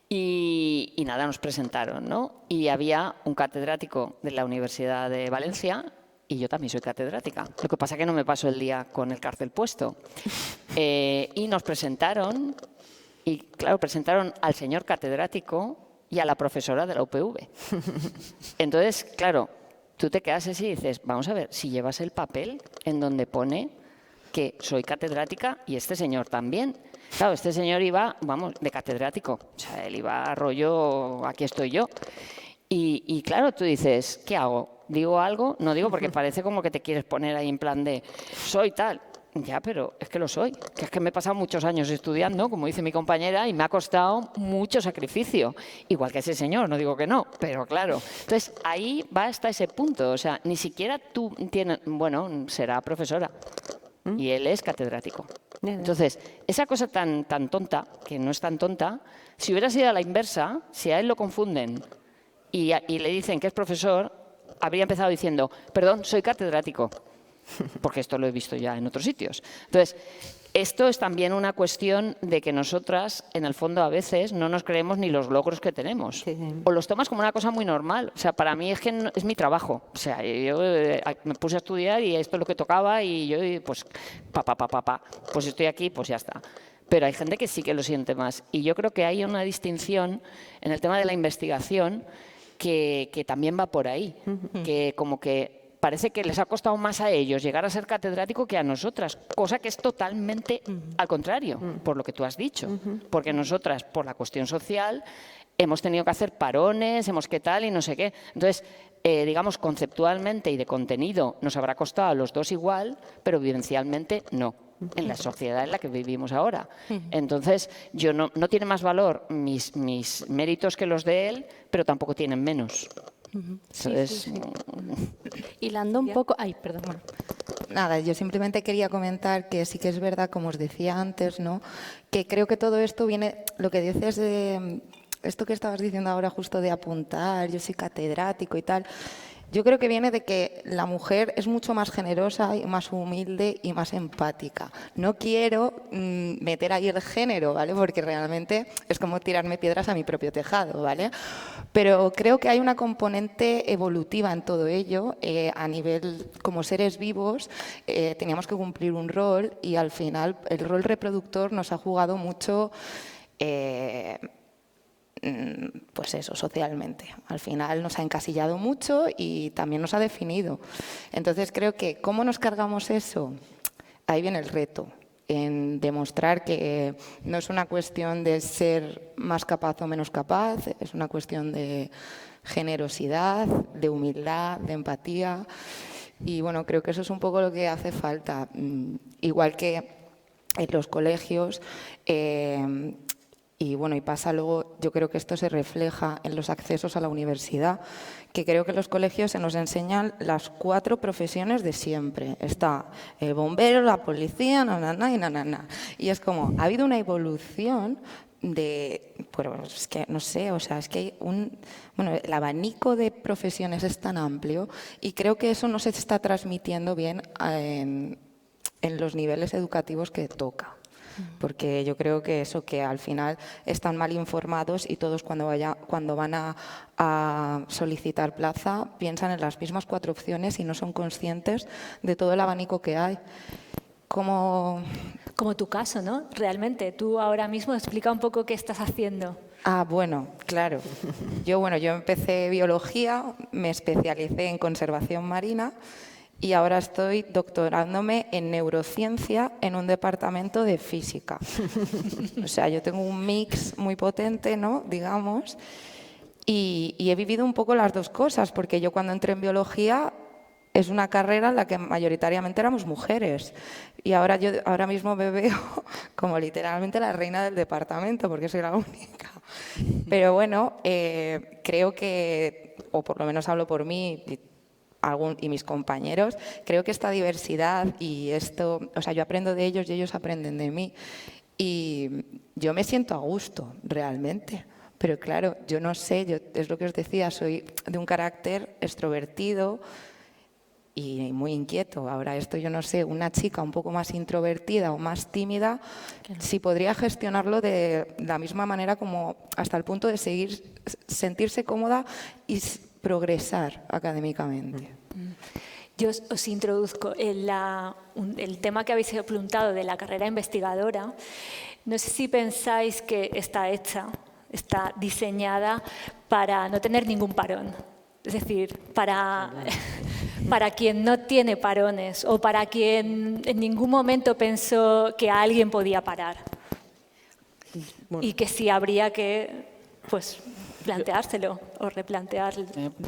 y nada, nos presentaron, ¿no? Y había un catedrático de la Universidad de Valencia, y yo también soy catedrática. Lo que pasa es que no me paso el día con el cartel puesto. Y nos presentaron, y claro, presentaron al señor catedrático y a la profesora de la UPV. Entonces, claro, tú te quedas así y dices, vamos a ver, si llevas el papel en donde pone que soy catedrática y este señor también. Claro, este señor iba, vamos, de catedrático. O sea, él iba a rollo, aquí estoy yo. Y claro, tú dices, ¿qué hago? ¿Digo algo? No digo porque parece como que te quieres poner ahí en plan de, soy tal. Ya, pero es que lo soy. Que es que me he pasado muchos años estudiando, como dice mi compañera, y me ha costado mucho sacrificio. Igual que ese señor, no digo que no, pero claro. Entonces, ahí va hasta ese punto. O sea, ni siquiera tú tienes... Bueno, será profesora. Y él es catedrático. Entonces, esa cosa tan tonta, que no es tan tonta, si hubiera sido a la inversa, si a él lo confunden y le dicen que es profesor, habría empezado diciendo, perdón, soy catedrático, porque esto lo he visto ya en otros sitios. Entonces, esto es también una cuestión de que nosotras, en el fondo, a veces no nos creemos ni los logros que tenemos. Sí. O los tomas como una cosa muy normal. O sea, para mí es que es mi trabajo. O sea, yo me puse a estudiar y esto es lo que tocaba y yo, pues, pues estoy aquí, pues ya está. Pero hay gente que sí que lo siente más. Y yo creo que hay una distinción en el tema de la investigación que también va por ahí. Que como que parece que les ha costado más a ellos llegar a ser catedrático que a nosotras, cosa que es totalmente al contrario, por lo que tú has dicho. Porque nosotras, por la cuestión social, hemos tenido que hacer parones, hemos qué tal y no sé qué. Entonces, digamos, conceptualmente y de contenido nos habrá costado a los dos igual, pero vivencialmente no, en la sociedad en la que vivimos ahora. Entonces, no tiene más valor mis méritos que los de él, pero tampoco tienen menos. Entonces, hilando un poco... Ay, perdón. Bueno. Nada, yo simplemente quería comentar que sí que es verdad, como os decía antes, ¿no? Que creo que todo esto viene, lo que dices de esto que estabas diciendo ahora justo de apuntar, yo soy catedrático y tal, yo creo que viene de que la mujer es mucho más generosa y más humilde y más empática. No quiero meter ahí el género, ¿vale? Porque realmente es como tirarme piedras a mi propio tejado, ¿vale? Pero creo que hay una componente evolutiva en todo ello. A nivel, como seres vivos, teníamos que cumplir un rol y al final el rol reproductor nos ha jugado mucho... pues eso, socialmente. Al final nos ha encasillado mucho y también nos ha definido. Entonces creo que ¿cómo nos cargamos eso? Ahí viene el reto, en demostrar que no es una cuestión de ser más capaz o menos capaz, es una cuestión de generosidad, de humildad, de empatía. Y bueno, creo que eso es un poco lo que hace falta. Igual que en los colegios... y bueno, y pasa luego, yo creo que esto se refleja en los accesos a la universidad, que creo que en los colegios se nos enseñan las 4 profesiones de siempre. Está el bombero, la policía, y nanana. Y es como, ha habido una evolución de, bueno, es que no sé, o sea, es que hay bueno, el abanico de profesiones es tan amplio y creo que eso no se está transmitiendo bien en los niveles educativos que toca. Porque yo creo que eso, que al final están mal informados y todos cuando van a solicitar plaza piensan en las mismas 4 opciones y no son conscientes de todo el abanico que hay. Como tu caso, ¿no? Realmente, tú ahora mismo explica un poco qué estás haciendo. Bueno, claro. Yo empecé biología, me especialicé en conservación marina y ahora estoy doctorándome en neurociencia en un departamento de física. O sea, yo tengo un mix muy potente, ¿no? Digamos, y he vivido un poco las dos cosas, porque yo cuando entré en biología es una carrera en la que mayoritariamente éramos mujeres y ahora mismo me veo como literalmente la reina del departamento, porque soy la única. Pero bueno, creo que, o por lo menos hablo por mí, y mis compañeros, creo que esta diversidad y esto, o sea, yo aprendo de ellos y ellos aprenden de mí. Y yo me siento a gusto, realmente. Pero claro, yo no sé, es lo que os decía, soy de un carácter extrovertido y muy inquieto. Ahora esto yo no sé, una chica un poco más introvertida o más tímida, si podría gestionarlo de la misma manera como hasta el punto de sentirse cómoda y progresar académicamente. Yo os introduzco el tema que habéis apuntado de la carrera investigadora. No sé si pensáis que está diseñada para no tener ningún parón. Es decir, para quien no tiene parones o para quien en ningún momento pensó que a alguien podía parar. Bueno. Y que sí habría que, pues, planteárselo o replantearlo.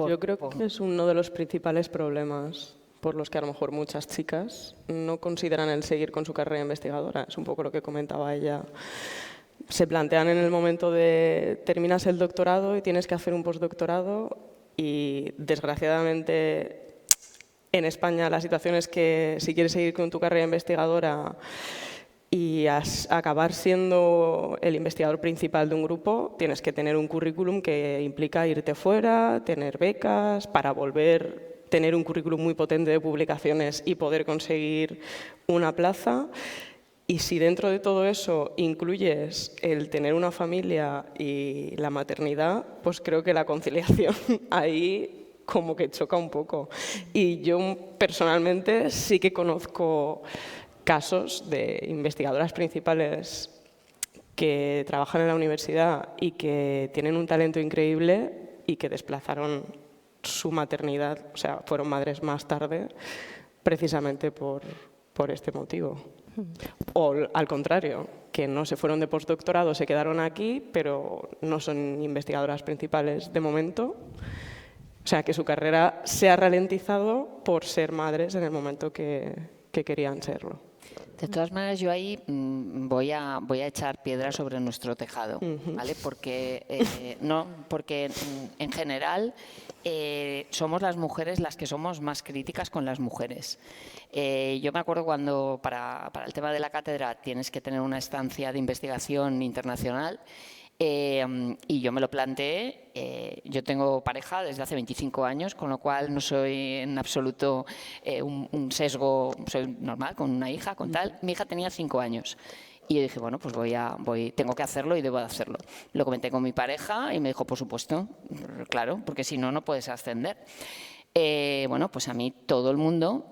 Yo creo que es uno de los principales problemas por los que a lo mejor muchas chicas no consideran el seguir con su carrera investigadora. Es un poco lo que comentaba ella. Se plantean en el momento de terminas el doctorado y tienes que hacer un postdoctorado y desgraciadamente en España la situación es que si quieres seguir con tu carrera investigadora Y acabar siendo el investigador principal de un grupo, tienes que tener un currículum que implica irte fuera, tener becas, para volver, tener un currículum muy potente de publicaciones y poder conseguir una plaza. Y si dentro de todo eso incluyes el tener una familia y la maternidad, pues creo que la conciliación ahí como que choca un poco. Y yo personalmente sí que conozco casos de investigadoras principales que trabajan en la universidad y que tienen un talento increíble y que desplazaron su maternidad, o sea, fueron madres más tarde, precisamente por este motivo. O al contrario, que no se fueron de postdoctorado, se quedaron aquí, pero no son investigadoras principales de momento. O sea, que su carrera se ha ralentizado por ser madres en el momento que querían serlo. De todas maneras, yo ahí voy a echar piedra sobre nuestro tejado, ¿vale? Porque en general somos las mujeres las que somos más críticas con las mujeres. Yo me acuerdo cuando para el tema de la cátedra tienes que tener una estancia de investigación internacional. Y yo me lo planteé, yo tengo pareja desde hace 25 años, con lo cual no soy en absoluto un sesgo, soy normal, con una hija, con tal. Mi hija tenía 5 años y yo dije, bueno, pues tengo que hacerlo y debo de hacerlo. Lo comenté con mi pareja y me dijo, por supuesto, claro, porque si no, no puedes ascender. Bueno, pues a mí todo el mundo,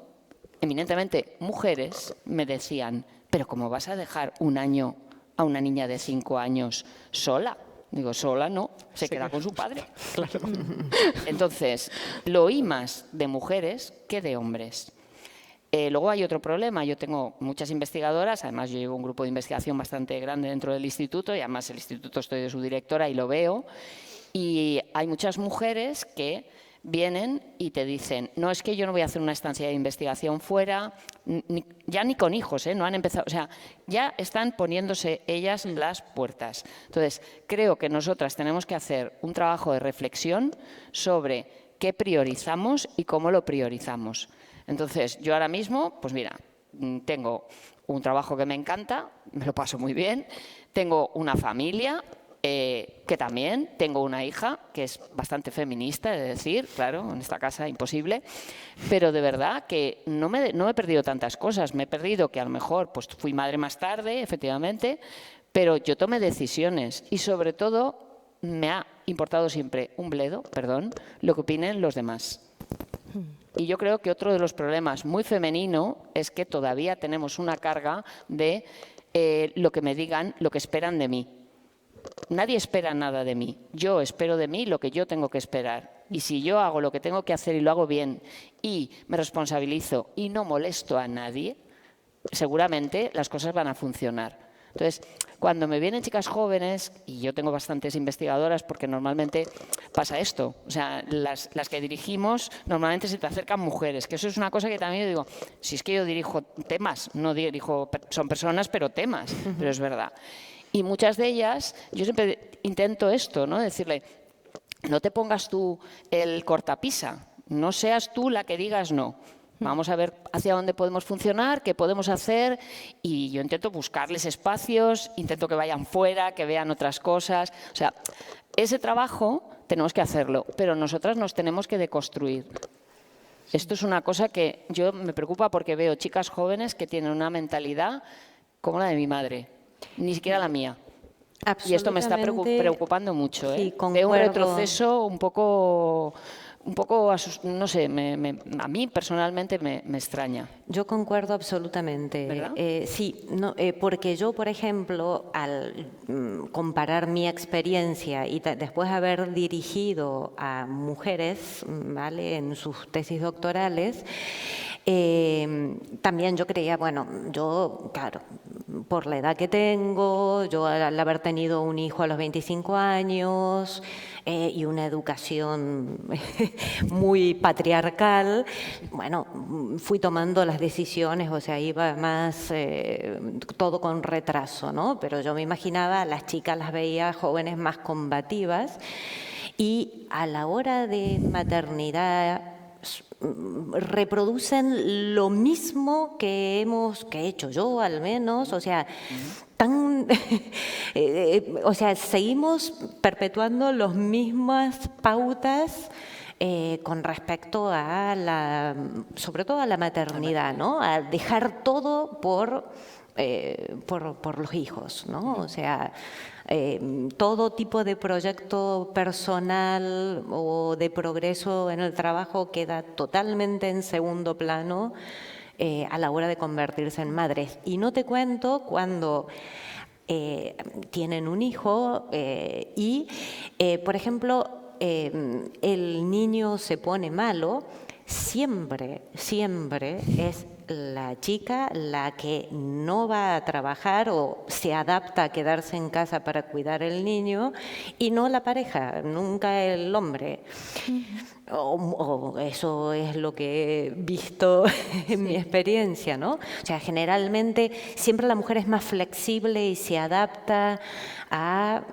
eminentemente mujeres, me decían, pero ¿cómo vas a dejar un año a una niña de 5 años sola? Digo, sola no, se queda con su padre. Claro. Entonces, lo oí más de mujeres que de hombres. Luego hay otro problema, yo tengo muchas investigadoras, además yo llevo un grupo de investigación bastante grande dentro del instituto y además el instituto estoy de su directora y lo veo, y hay muchas mujeres que vienen y te dicen, no, es que yo no voy a hacer una estancia de investigación fuera, ya ni con hijos, no han empezado, o sea, ya están poniéndose ellas las puertas. Entonces, creo que nosotras tenemos que hacer un trabajo de reflexión sobre qué priorizamos y cómo lo priorizamos. Entonces, yo ahora mismo, pues mira, tengo un trabajo que me encanta, me lo paso muy bien, tengo una familia, que también tengo una hija que es bastante feminista, es decir, claro, en esta casa imposible, pero de verdad que no he perdido tantas cosas. Me he perdido que a lo mejor pues fui madre más tarde, efectivamente, pero yo tomé decisiones y sobre todo me ha importado siempre un bledo, lo que opinen los demás. Y yo creo que otro de los problemas muy femenino es que todavía tenemos una carga de lo que me digan, lo que esperan de mí. Nadie espera nada de mí. Yo espero de mí lo que yo tengo que esperar. Y si yo hago lo que tengo que hacer y lo hago bien y me responsabilizo y no molesto a nadie, seguramente las cosas van a funcionar. Entonces, cuando me vienen chicas jóvenes, y yo tengo bastantes investigadoras porque normalmente pasa esto, o sea, las que dirigimos normalmente se te acercan mujeres, que eso es una cosa que también yo digo, si es que yo dirijo temas, no dirijo, son personas, pero temas, pero es verdad. Y muchas de ellas, yo siempre intento esto, ¿no? Decirle, no te pongas tú el cortapisa, no seas tú la que digas no. Vamos a ver hacia dónde podemos funcionar, qué podemos hacer y yo intento buscarles espacios, intento que vayan fuera, que vean otras cosas. O sea, ese trabajo tenemos que hacerlo, pero nosotras nos tenemos que deconstruir. Esto es una cosa que yo me preocupa porque veo chicas jóvenes que tienen una mentalidad como la de mi madre. Ni siquiera la mía. Y esto me está preocupando mucho. Sí, veo un retroceso un poco no sé, a mí personalmente me extraña. Yo concuerdo absolutamente. ¿Verdad? Sí, no, porque yo, por ejemplo, al comparar mi experiencia y después haber dirigido a mujeres, ¿vale?, en sus tesis doctorales, también yo creía, bueno, yo, claro, por la edad que tengo, yo al haber tenido un hijo a los 25 años y una educación muy patriarcal, bueno, fui tomando las decisiones, o sea, iba más todo con retraso, ¿no? Pero yo me imaginaba, a las chicas las veía jóvenes más combativas y a la hora de maternidad, reproducen lo mismo que he hecho yo, al menos, o sea, o sea, seguimos perpetuando las mismas pautas con respecto a sobre todo a la maternidad, ¿no? A dejar todo por los hijos, ¿no? O sea, todo tipo de proyecto personal o de progreso en el trabajo queda totalmente en segundo plano a la hora de convertirse en madres. Y no te cuento cuando tienen un hijo y, por ejemplo, el niño se pone malo, siempre es la chica la que no va a trabajar o se adapta a quedarse en casa para cuidar al niño y no la pareja, nunca el hombre. O eso es lo que he visto en mi experiencia, ¿no? O sea, generalmente siempre la mujer es más flexible y se adapta a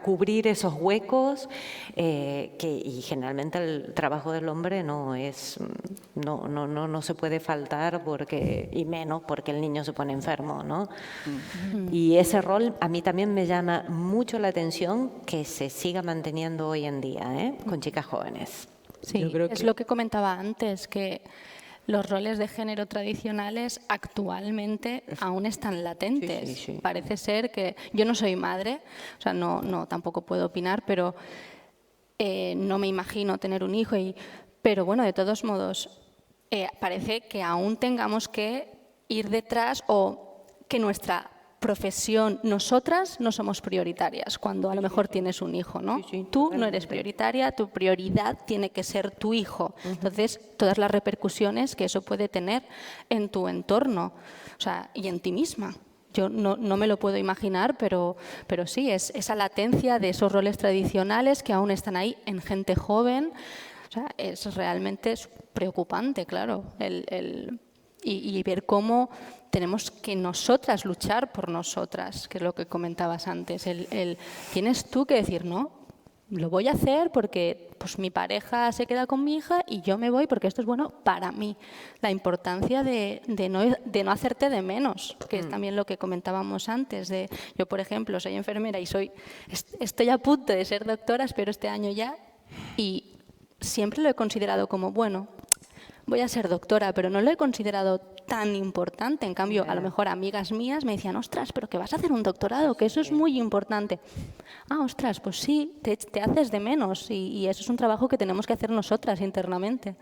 cubrir esos huecos y generalmente el trabajo del hombre no se puede faltar y menos porque el niño se pone enfermo, ¿no? Y ese rol a mí también me llama mucho la atención que se siga manteniendo hoy en día, con chicas jóvenes. Sí, es lo que comentaba antes, que los roles de género tradicionales actualmente aún están latentes. Sí. Parece ser que yo no soy madre, o sea, no tampoco puedo opinar, pero no me imagino tener un hijo. Pero bueno, de todos modos, parece que aún tengamos que ir detrás o que nuestra profesión, nosotras no somos prioritarias cuando a lo mejor tienes un hijo, ¿no? Tú no eres prioritaria, tu prioridad tiene que ser tu hijo. Entonces, todas las repercusiones que eso puede tener en tu entorno, o sea, y en ti misma. Yo no me lo puedo imaginar, pero sí, es esa latencia de esos roles tradicionales que aún están ahí en gente joven. O sea, es realmente preocupante, claro, y ver cómo tenemos que nosotras luchar por nosotras, que es lo que comentabas antes. Tienes tú que decir, no, lo voy a hacer porque pues, mi pareja se queda con mi hija y yo me voy porque esto es bueno para mí. La importancia de no hacerte de menos, que es también lo que comentábamos antes. Yo, por ejemplo, soy enfermera y estoy a punto de ser doctora, espero este año ya, y siempre lo he considerado como, bueno, voy a ser doctora, pero no lo he considerado tan importante. En cambio, a lo mejor amigas mías me decían, ostras, pero que vas a hacer un doctorado, que eso es muy importante. Ah, ostras, pues sí, te haces de menos y eso es un trabajo que tenemos que hacer nosotras internamente.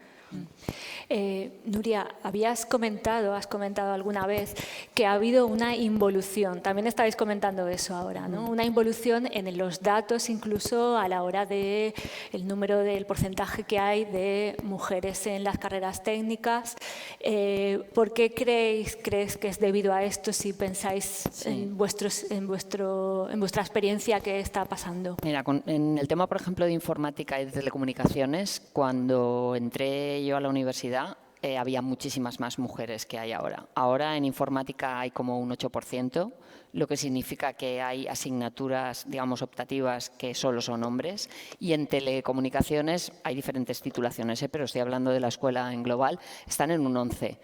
Nuria, has comentado alguna vez que ha habido una involución, también estáis comentando eso ahora, ¿no? Una involución en los datos, incluso a la hora del del porcentaje que hay de mujeres en las carreras técnicas. ¿Por qué crees que es debido a esto, si pensáis en vuestra experiencia qué está pasando? Mira, en el tema, por ejemplo, de informática y de telecomunicaciones, cuando entré yo a la universidad había muchísimas más mujeres que hay ahora. Ahora en informática hay como un 8%, lo que significa que hay asignaturas, digamos, optativas que solo son hombres, y en telecomunicaciones hay diferentes titulaciones, pero estoy hablando de la escuela en global, están en un 11%.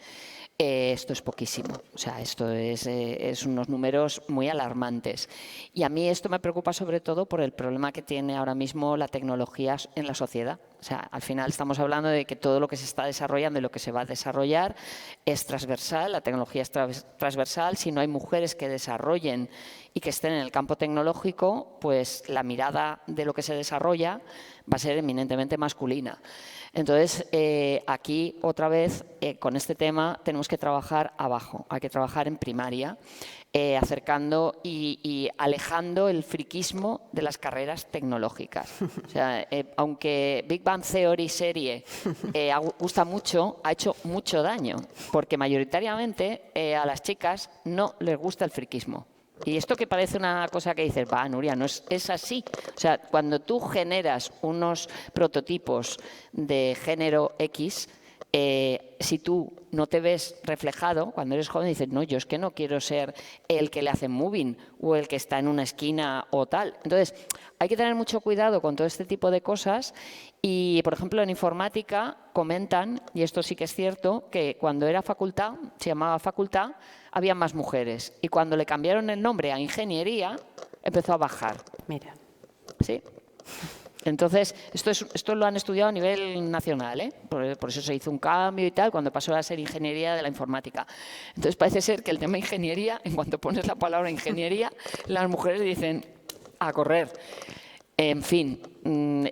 Esto es poquísimo, o sea, esto es unos números muy alarmantes. Y a mí esto me preocupa sobre todo por el problema que tiene ahora mismo la tecnología en la sociedad. O sea, al final estamos hablando de que todo lo que se está desarrollando y lo que se va a desarrollar es transversal, la tecnología es transversal. Si no hay mujeres que desarrollen y que estén en el campo tecnológico, pues la mirada de lo que se desarrolla va a ser eminentemente masculina. Entonces, aquí otra vez con este tema tenemos que trabajar abajo, hay que trabajar en primaria, acercando y alejando el friquismo de las carreras tecnológicas. O sea, aunque Big Bang Theory serie gusta mucho, ha hecho mucho daño, porque mayoritariamente a las chicas no les gusta el friquismo. Y esto que parece una cosa que dices, va, Nuria, no es así. O sea, cuando tú generas unos prototipos de género X, si tú no te ves reflejado, cuando eres joven dices, no, yo es que no quiero ser el que le hace moving o el que está en una esquina o tal. Entonces, hay que tener mucho cuidado con todo este tipo de cosas y, por ejemplo, en informática comentan, y esto sí que es cierto, que cuando era facultad, se llamaba facultad, había más mujeres y cuando le cambiaron el nombre a ingeniería, empezó a bajar. Mira. ¿Sí? Entonces, esto lo han estudiado a nivel nacional, ¿eh? Por eso se hizo un cambio y tal, cuando pasó a ser ingeniería de la informática. Entonces, parece ser que el tema ingeniería, en cuanto pones la palabra ingeniería, las mujeres dicen a correr. En fin,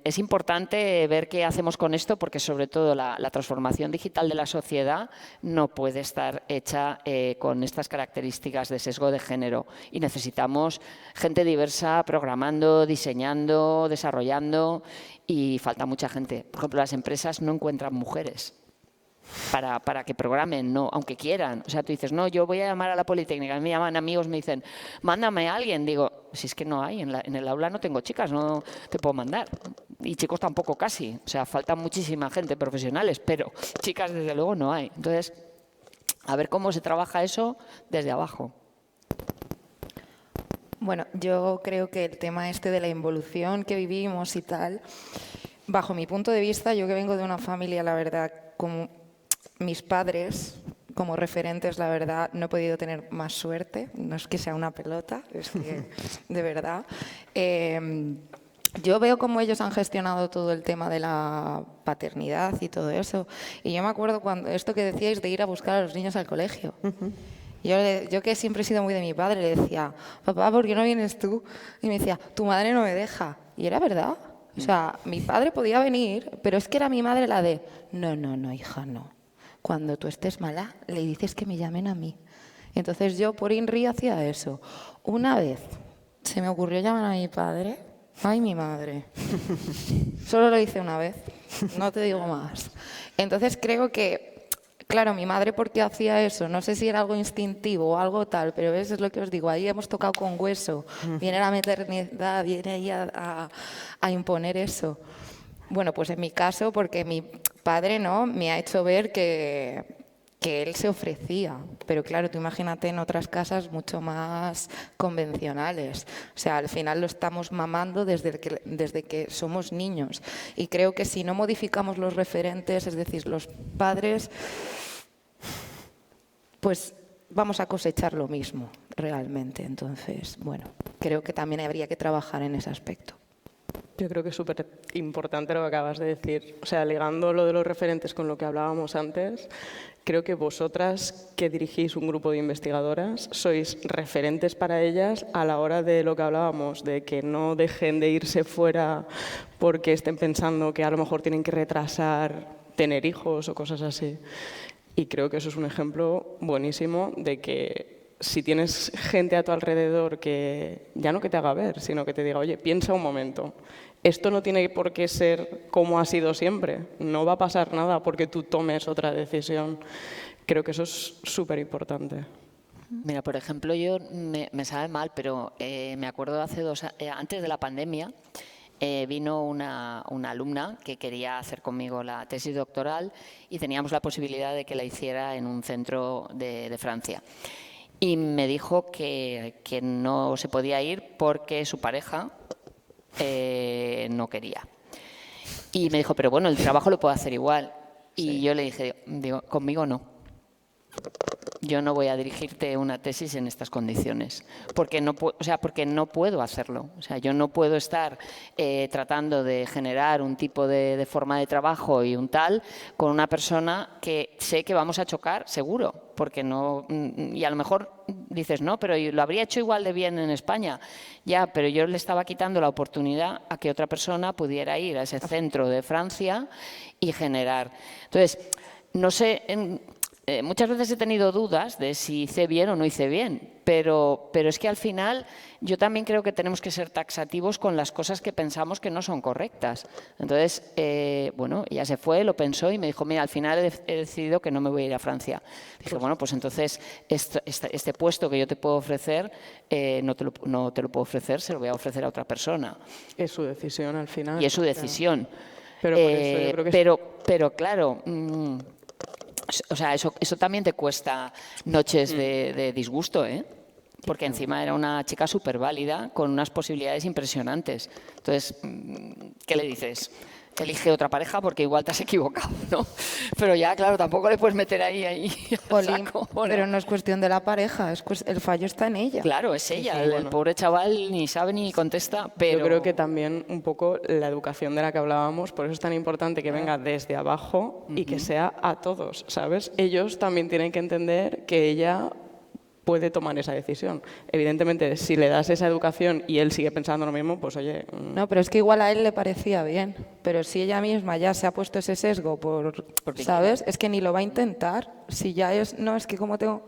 es importante ver qué hacemos con esto porque sobre todo la transformación digital de la sociedad no puede estar hecha con estas características de sesgo de género y necesitamos gente diversa programando, diseñando, desarrollando y falta mucha gente. Por ejemplo, las empresas no encuentran mujeres para que programen, no, aunque quieran. O sea, tú dices, no, yo voy a llamar a la Politécnica. Me llaman amigos, me dicen, mándame a alguien. Digo, si es que no hay, en el aula no tengo chicas, no te puedo mandar. Y chicos tampoco casi. O sea, falta muchísima gente, profesionales, pero chicas desde luego no hay. Entonces, a ver cómo se trabaja eso desde abajo. Bueno, yo creo que el tema este de la involución que vivimos y tal, bajo mi punto de vista, yo que vengo de una familia, la verdad, como mis padres, como referentes, la verdad, no he podido tener más suerte. No es que sea una pelota, es que, de verdad. Yo veo cómo ellos han gestionado todo el tema de la paternidad y todo eso. Y yo me acuerdo cuando esto que decíais de ir a buscar a los niños al colegio. Yo que siempre he sido muy de mi padre, le decía, papá, ¿por qué no vienes tú? Y me decía, tu madre no me deja. Y era verdad. O sea, mi padre podía venir, pero es que era mi madre la de, no, hija, no. Cuando tú estés mala, le dices que me llamen a mí. Entonces yo por INRI hacía eso. Una vez se me ocurrió llamar a mi padre. Ay, mi madre. Solo lo hice una vez, no te digo más. Entonces creo que, claro, mi madre, ¿por qué hacía eso? No sé si era algo instintivo o algo tal, pero eso es lo que os digo. Ahí hemos tocado con hueso. Viene la maternidad, viene ahí a imponer eso. Bueno, pues en mi caso, porque mi padre no me ha hecho ver que él se ofrecía. Pero claro, tú imagínate en otras casas mucho más convencionales. O sea, al final lo estamos mamando desde que somos niños. Y creo que si no modificamos los referentes, es decir, los padres, pues vamos a cosechar lo mismo realmente. Entonces, bueno, creo que también habría que trabajar en ese aspecto. Yo creo que es súper importante lo que acabas de decir. O sea, ligando lo de los referentes con lo que hablábamos antes, creo que vosotras que dirigís un grupo de investigadoras sois referentes para ellas a la hora de lo que hablábamos, de que no dejen de irse fuera porque estén pensando que a lo mejor tienen que retrasar tener hijos o cosas así. Y creo que eso es un ejemplo buenísimo de que si tienes gente a tu alrededor que ya no que te haga ver, sino que te diga, oye, piensa un momento, esto no tiene por qué ser como ha sido siempre, no va a pasar nada porque tú tomes otra decisión. Creo que eso es súper importante. Mira, por ejemplo, yo me sabe mal, pero me acuerdo antes de la pandemia, vino una alumna que quería hacer conmigo la tesis doctoral y teníamos la posibilidad de que la hiciera en un centro de Francia. Y me dijo que no se podía ir porque su pareja no quería. Y me dijo, pero bueno, el trabajo lo puedo hacer igual. Y yo le dije, conmigo no. Yo no voy a dirigirte una tesis en estas condiciones, porque no puedo hacerlo. O sea, yo no puedo estar tratando de generar un tipo de forma de trabajo y un tal con una persona que sé que vamos a chocar seguro, porque no, y a lo mejor dices, no, pero lo habría hecho igual de bien en España. Ya, pero yo le estaba quitando la oportunidad a que otra persona pudiera ir a ese centro de Francia y generar. Entonces, no sé... muchas veces he tenido dudas de si hice bien o no hice bien, pero es que al final yo también creo que tenemos que ser taxativos con las cosas que pensamos que no son correctas. Entonces, bueno, ella se fue, lo pensó y me dijo, mira, al final he decidido que no me voy a ir a Francia. Dije, bueno, pues entonces este puesto que yo te puedo ofrecer, no te lo puedo ofrecer, se lo voy a ofrecer a otra persona. Es su decisión al final. Y es su decisión. Pero por eso yo creo que pero claro... O sea, eso también te cuesta noches de disgusto, ¿eh? Porque encima era una chica súper válida, con unas posibilidades impresionantes. Entonces, ¿qué le dices? Elige otra pareja porque igual te has equivocado, ¿no? Pero ya, claro, tampoco le puedes meter ahí Jolín, saco, bueno. pero no es cuestión de la pareja, el fallo está en ella. Claro, es ella. sí, El bueno. pobre chaval ni sabe ni contesta, pero... Yo creo que también un poco la educación de la que hablábamos, por eso es tan importante que venga desde abajo y que sea a todos, ¿sabes? Ellos también tienen que entender que ella puede tomar esa decisión. Evidentemente, si le das esa educación y él sigue pensando lo mismo, pues oye... No, pero es que igual a él le parecía bien. Pero si ella misma ya se ha puesto ese sesgo ¿sabes? Es que ni lo va a intentar. Si ya es... No, es que como tengo...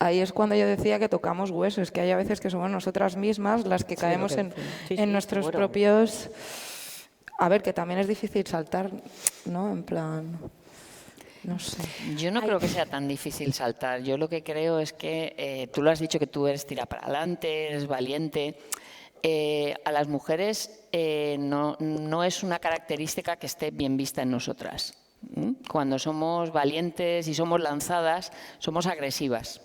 Ahí es cuando yo decía que tocamos huesos, que hay a veces que somos nosotras mismas las que caemos en nuestros propios... A ver, que también es difícil saltar, ¿no? En plan... No sé. Yo no creo que sea tan difícil saltar. Yo lo que creo es que, tú lo has dicho, que tú eres tira para adelante, eres valiente. A las mujeres no es una característica que esté bien vista en nosotras. Cuando somos valientes y somos lanzadas, somos agresivas,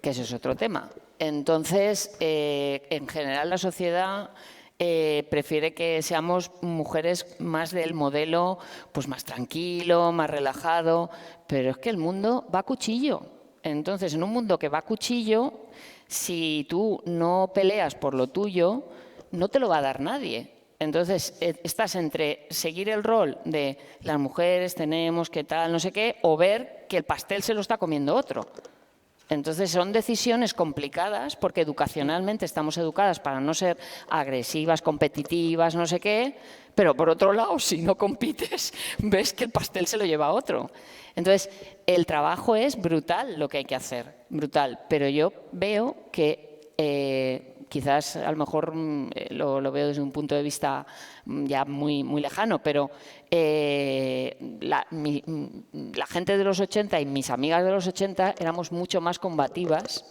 que eso es otro tema. Entonces, en general la sociedad... prefiere que seamos mujeres más del modelo, pues más tranquilo, más relajado, pero es que el mundo va a cuchillo. Entonces, en un mundo que va a cuchillo, si tú no peleas por lo tuyo, no te lo va a dar nadie. Entonces, estás entre seguir el rol de las mujeres tenemos que tal, no sé qué, o ver que el pastel se lo está comiendo otro. Entonces son decisiones complicadas porque educacionalmente estamos educadas para no ser agresivas, competitivas, no sé qué, pero por otro lado, si no compites, ves que el pastel se lo lleva a otro. Entonces, el trabajo es brutal lo que hay que hacer, brutal, pero yo veo que quizás a lo mejor lo veo desde un punto de vista ya muy, muy lejano, pero la gente de los 80 y mis amigas de los 80 éramos mucho más combativas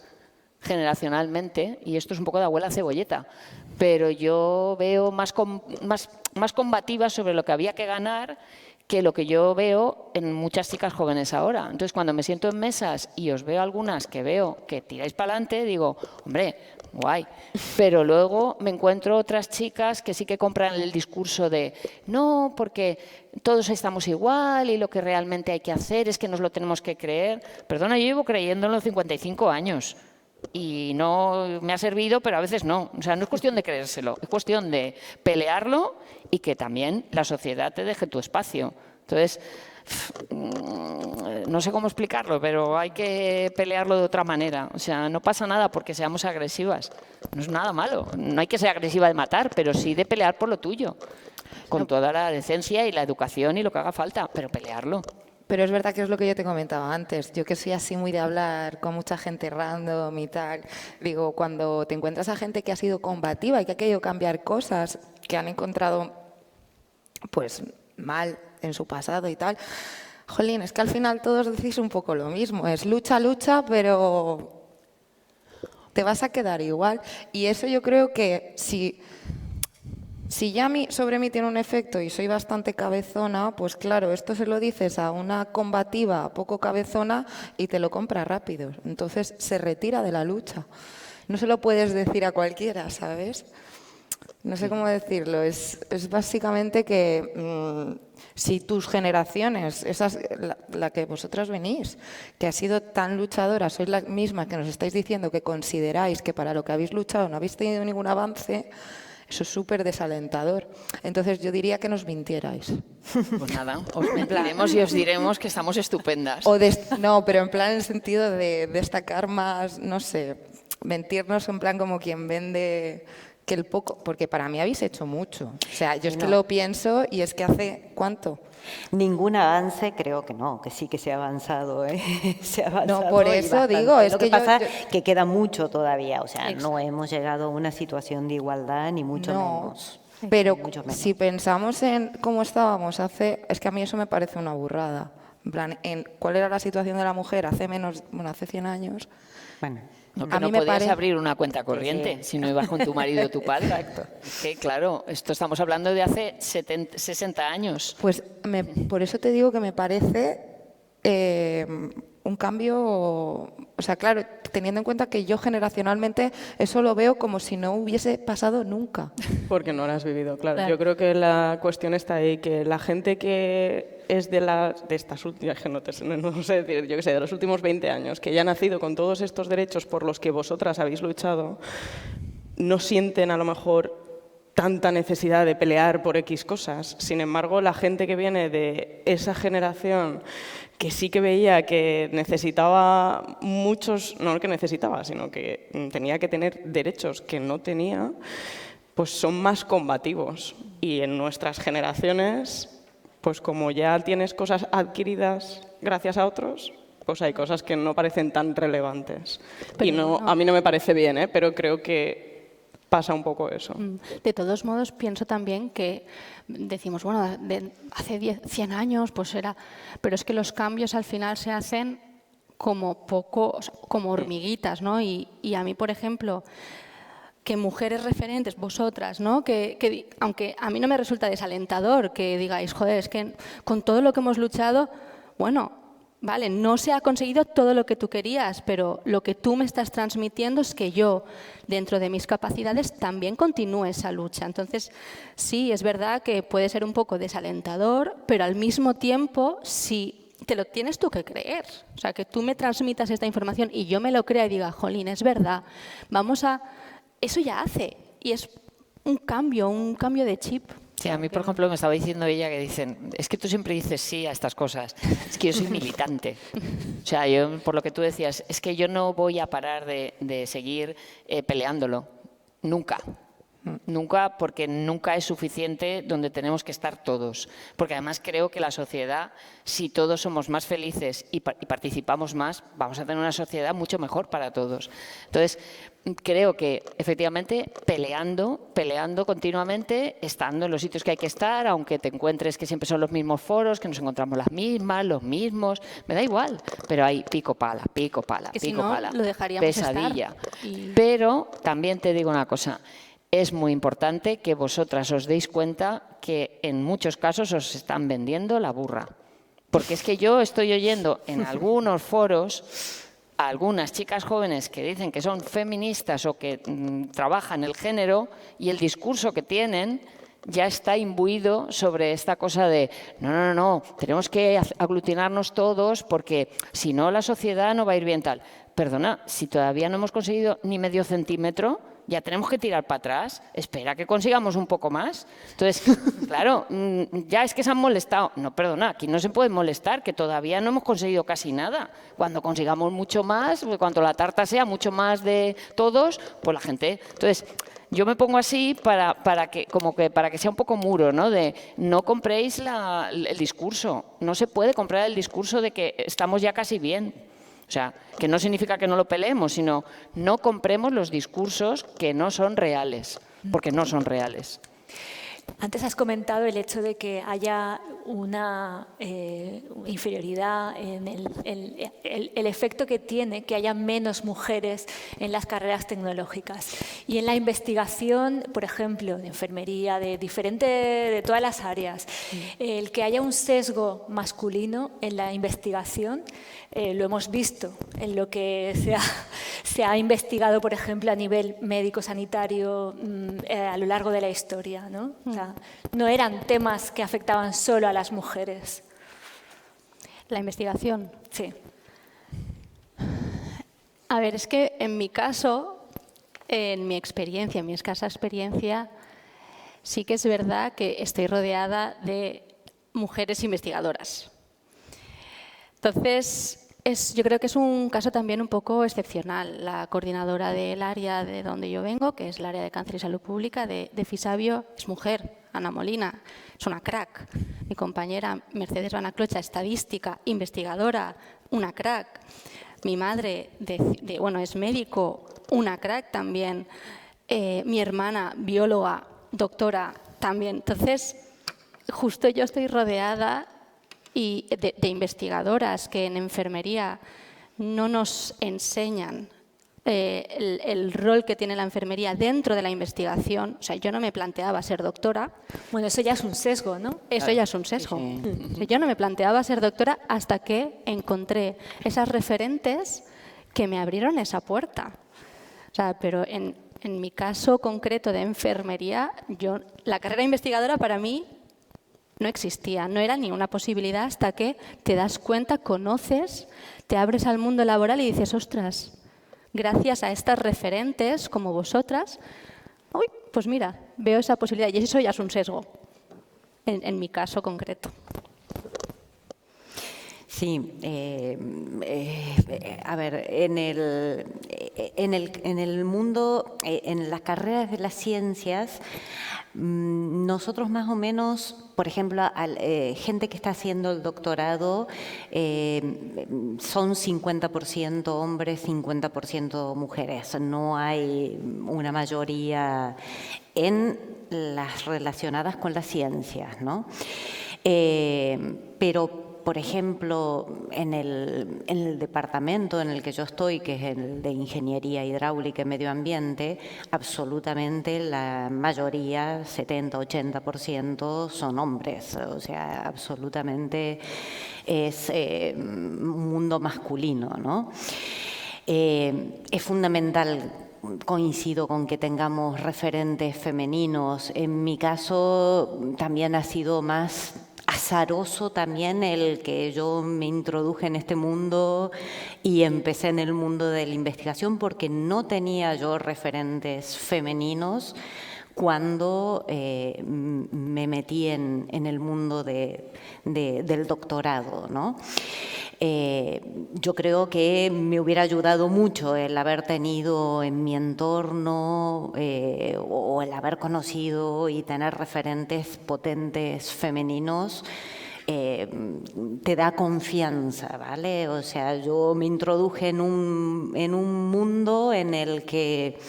generacionalmente, y esto es un poco de abuela cebolleta, pero yo veo más combativas sobre lo que había que ganar que lo que yo veo en muchas chicas jóvenes ahora. Entonces, cuando me siento en mesas y os veo algunas que veo que tiráis para adelante, digo, hombre, guay. Pero luego me encuentro otras chicas que sí que compran el discurso de no, porque todos estamos igual y lo que realmente hay que hacer es que nos lo tenemos que creer. Perdona, yo llevo creyéndolo 55 años. Y no me ha servido, pero a veces no. O sea, no es cuestión de creérselo, es cuestión de pelearlo y que también la sociedad te deje tu espacio. Entonces, no sé cómo explicarlo, pero hay que pelearlo de otra manera. O sea, no pasa nada porque seamos agresivas. No es nada malo. No hay que ser agresiva de matar, pero sí de pelear por lo tuyo. Con toda la decencia y la educación y lo que haga falta, pero pelearlo. Pero es verdad que es lo que yo te comentaba antes. Yo que soy así muy de hablar con mucha gente random y tal. Digo, cuando te encuentras a gente que ha sido combativa y que ha querido cambiar cosas, que han encontrado pues mal en su pasado y tal. Jolín, es que al final todos decís un poco lo mismo. Es lucha, lucha, pero te vas a quedar igual. Y eso yo creo que si ya sobre mí tiene un efecto y soy bastante cabezona, pues claro, esto se lo dices a una combativa poco cabezona y te lo compra rápido. Entonces se retira de la lucha. No se lo puedes decir a cualquiera, ¿sabes? No sé cómo decirlo. Es básicamente que si tus generaciones, la que vosotras venís, que ha sido tan luchadora, sois la misma que nos estáis diciendo que consideráis que para lo que habéis luchado no habéis tenido ningún avance, eso es súper desalentador. Entonces yo diría que nos mintierais. Pues nada, os mentiremos y os diremos que estamos estupendas. No, pero en plan en el sentido de destacar más, no sé, mentirnos en plan como quien vende que el poco, porque para mí habéis hecho mucho. O sea, yo es que lo pienso y es que hace, ¿cuánto? Ningún avance, creo que no, que sí que se ha avanzado, ¿eh? Se ha avanzado. No, por eso digo, es lo que que pasa que queda mucho todavía, o sea, Exacto. no hemos llegado a una situación de igualdad, ni mucho menos. Pero Mucho menos. si pensamos en cómo estábamos es que a mí eso me parece una burrada. En plan, en cuál era la situación de la mujer hace 100 años, Bueno. No, A que no mí me podías parece- abrir una cuenta corriente si no ibas con tu marido o tu padre. Exacto. Que claro, esto estamos hablando de hace 60 años. Pues por eso te digo que me parece un cambio, o sea, claro, teniendo en cuenta que yo generacionalmente eso lo veo como si no hubiese pasado nunca. Porque no lo has vivido, claro. Claro. Yo creo que la cuestión está ahí, que la gente que es de estas últimas, que no sé decir, yo qué sé, de los últimos 20 años, que ya ha nacido con todos estos derechos por los que vosotras habéis luchado, no sienten a lo mejor tanta necesidad de pelear por X cosas. Sin embargo, la gente que viene de esa generación que sí que veía que necesitaba muchos, no que necesitaba, sino que tenía que tener derechos que no tenía, pues son más combativos. Y en nuestras generaciones, pues como ya tienes cosas adquiridas gracias a otros, pues hay cosas que no parecen tan relevantes. Y no, a mí no me parece bien, pero creo que pasa un poco eso. De todos modos, pienso también que decimos, bueno, hace 100 años pues era... Pero es que los cambios al final se hacen como como hormiguitas, ¿no? Y a mí, por ejemplo, que mujeres referentes, vosotras, ¿no? Que aunque a mí no me resulta desalentador que digáis, joder, es que con todo lo que hemos luchado, bueno, vale, no se ha conseguido todo lo que tú querías, pero lo que tú me estás transmitiendo es que yo, dentro de mis capacidades, también continúe esa lucha. Entonces, sí, es verdad que puede ser un poco desalentador, pero al mismo tiempo, si te lo tienes tú que creer. O sea, que tú me transmitas esta información y yo me lo crea y diga, jolín, es verdad, eso ya hace, y es un cambio de chip. Sí, a mí, por ejemplo, me estaba diciendo ella que dicen, es que tú siempre dices sí a estas cosas, es que yo soy militante. O sea, yo, por lo que tú decías, es que yo no voy a parar de seguir peleándolo, nunca. Nunca, porque nunca es suficiente donde tenemos que estar todos. Porque además creo que la sociedad, si todos somos más felices y participamos más, vamos a tener una sociedad mucho mejor para todos. Entonces, creo que efectivamente peleando continuamente, estando en los sitios que hay que estar, aunque te encuentres que siempre son los mismos foros, que nos encontramos las mismas, los mismos, me da igual, pero hay pico pala, Que si no, lo dejaríamos pesadilla. estar. Pero también te digo una cosa, es muy importante que vosotras os deis cuenta que en muchos casos os están vendiendo la burra. Porque es que yo estoy oyendo en algunos foros a algunas chicas jóvenes que dicen que son feministas o que trabajan el género, y el discurso que tienen ya está imbuido sobre esta cosa de no, tenemos que aglutinarnos todos porque si no la sociedad no va a ir bien tal. Perdona, si todavía no hemos conseguido ni medio centímetro, ya tenemos que tirar para atrás, espera que consigamos un poco más. Entonces, claro, ya es que se han molestado. No, perdona, aquí no se puede molestar, que todavía no hemos conseguido casi nada. Cuando consigamos mucho más, cuando la tarta sea mucho más de todos, pues la gente... Entonces, yo me pongo así para que sea un poco muro, ¿no? De no compréis el discurso. No se puede comprar el discurso de que estamos ya casi bien. O sea, que no significa que no lo peleemos, sino no compremos los discursos que no son reales, porque no son reales. Antes has comentado el hecho de que haya una inferioridad en el efecto que tiene que haya menos mujeres en las carreras tecnológicas. Y en la investigación, por ejemplo, de enfermería, de todas las áreas, el que haya un sesgo masculino en la investigación, lo hemos visto en lo que se ha investigado, por ejemplo, a nivel médico-sanitario a lo largo de la historia, ¿no? O sea, no eran temas que afectaban solo a las mujeres. La investigación. Sí. A ver, es que en mi caso, en mi escasa experiencia, sí que es verdad que estoy rodeada de mujeres investigadoras. Entonces, yo creo que es un caso también un poco excepcional. La coordinadora del área de donde yo vengo, que es el área de cáncer y salud pública de Fisabio, es mujer, Ana Molina, es una crack. Mi compañera Mercedes Banaclocha, estadística, investigadora, una crack. Mi madre, es médico, una crack también. Mi hermana, bióloga, doctora, también. Entonces, justo yo estoy rodeada de investigadoras que en enfermería no nos enseñan el rol que tiene la enfermería dentro de la investigación. O sea, yo no me planteaba ser doctora. Bueno, eso ya es un sesgo, ¿no? Eso ya es un sesgo. Yo no me planteaba ser doctora hasta que encontré esas referentes que me abrieron esa puerta. O sea, pero en mi caso concreto de enfermería, la carrera investigadora para mí no existía, no era ni una posibilidad hasta que te das cuenta, conoces, te abres al mundo laboral y dices, ostras, gracias a estas referentes como vosotras, uy, pues mira, veo esa posibilidad y eso ya es un sesgo, en mi caso concreto. Sí, a ver, en el mundo, en las carreras de las ciencias, nosotros más o menos, por ejemplo, gente que está haciendo el doctorado son 50% hombres, 50% mujeres. No hay una mayoría en las relacionadas con las ciencias, ¿no? Pero por ejemplo, en el departamento en el que yo estoy, que es el de Ingeniería Hidráulica y Medio Ambiente, absolutamente la mayoría, 70-80%, son hombres. O sea, absolutamente es un mundo masculino, ¿no? Es fundamental, coincido con que tengamos referentes femeninos. En mi caso también ha sido más azaroso también el que yo me introduje en este mundo y empecé en el mundo de la investigación porque no tenía yo referentes femeninos cuando me metí en el mundo del doctorado, ¿no? Yo creo que me hubiera ayudado mucho el haber tenido en mi entorno o el haber conocido y tener referentes potentes femeninos. Te da confianza, ¿vale? O sea, yo me introduje en un mundo en el que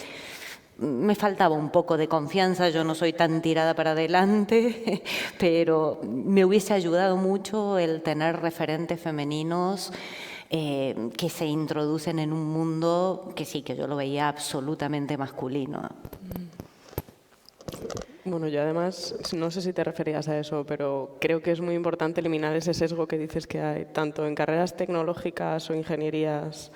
me faltaba un poco de confianza, yo no soy tan tirada para adelante, pero me hubiese ayudado mucho el tener referentes femeninos que se introducen en un mundo que sí, que yo lo veía absolutamente masculino. Bueno, yo además, no sé si te referías a eso, pero creo que es muy importante eliminar ese sesgo que dices que hay, tanto en carreras tecnológicas o ingenierías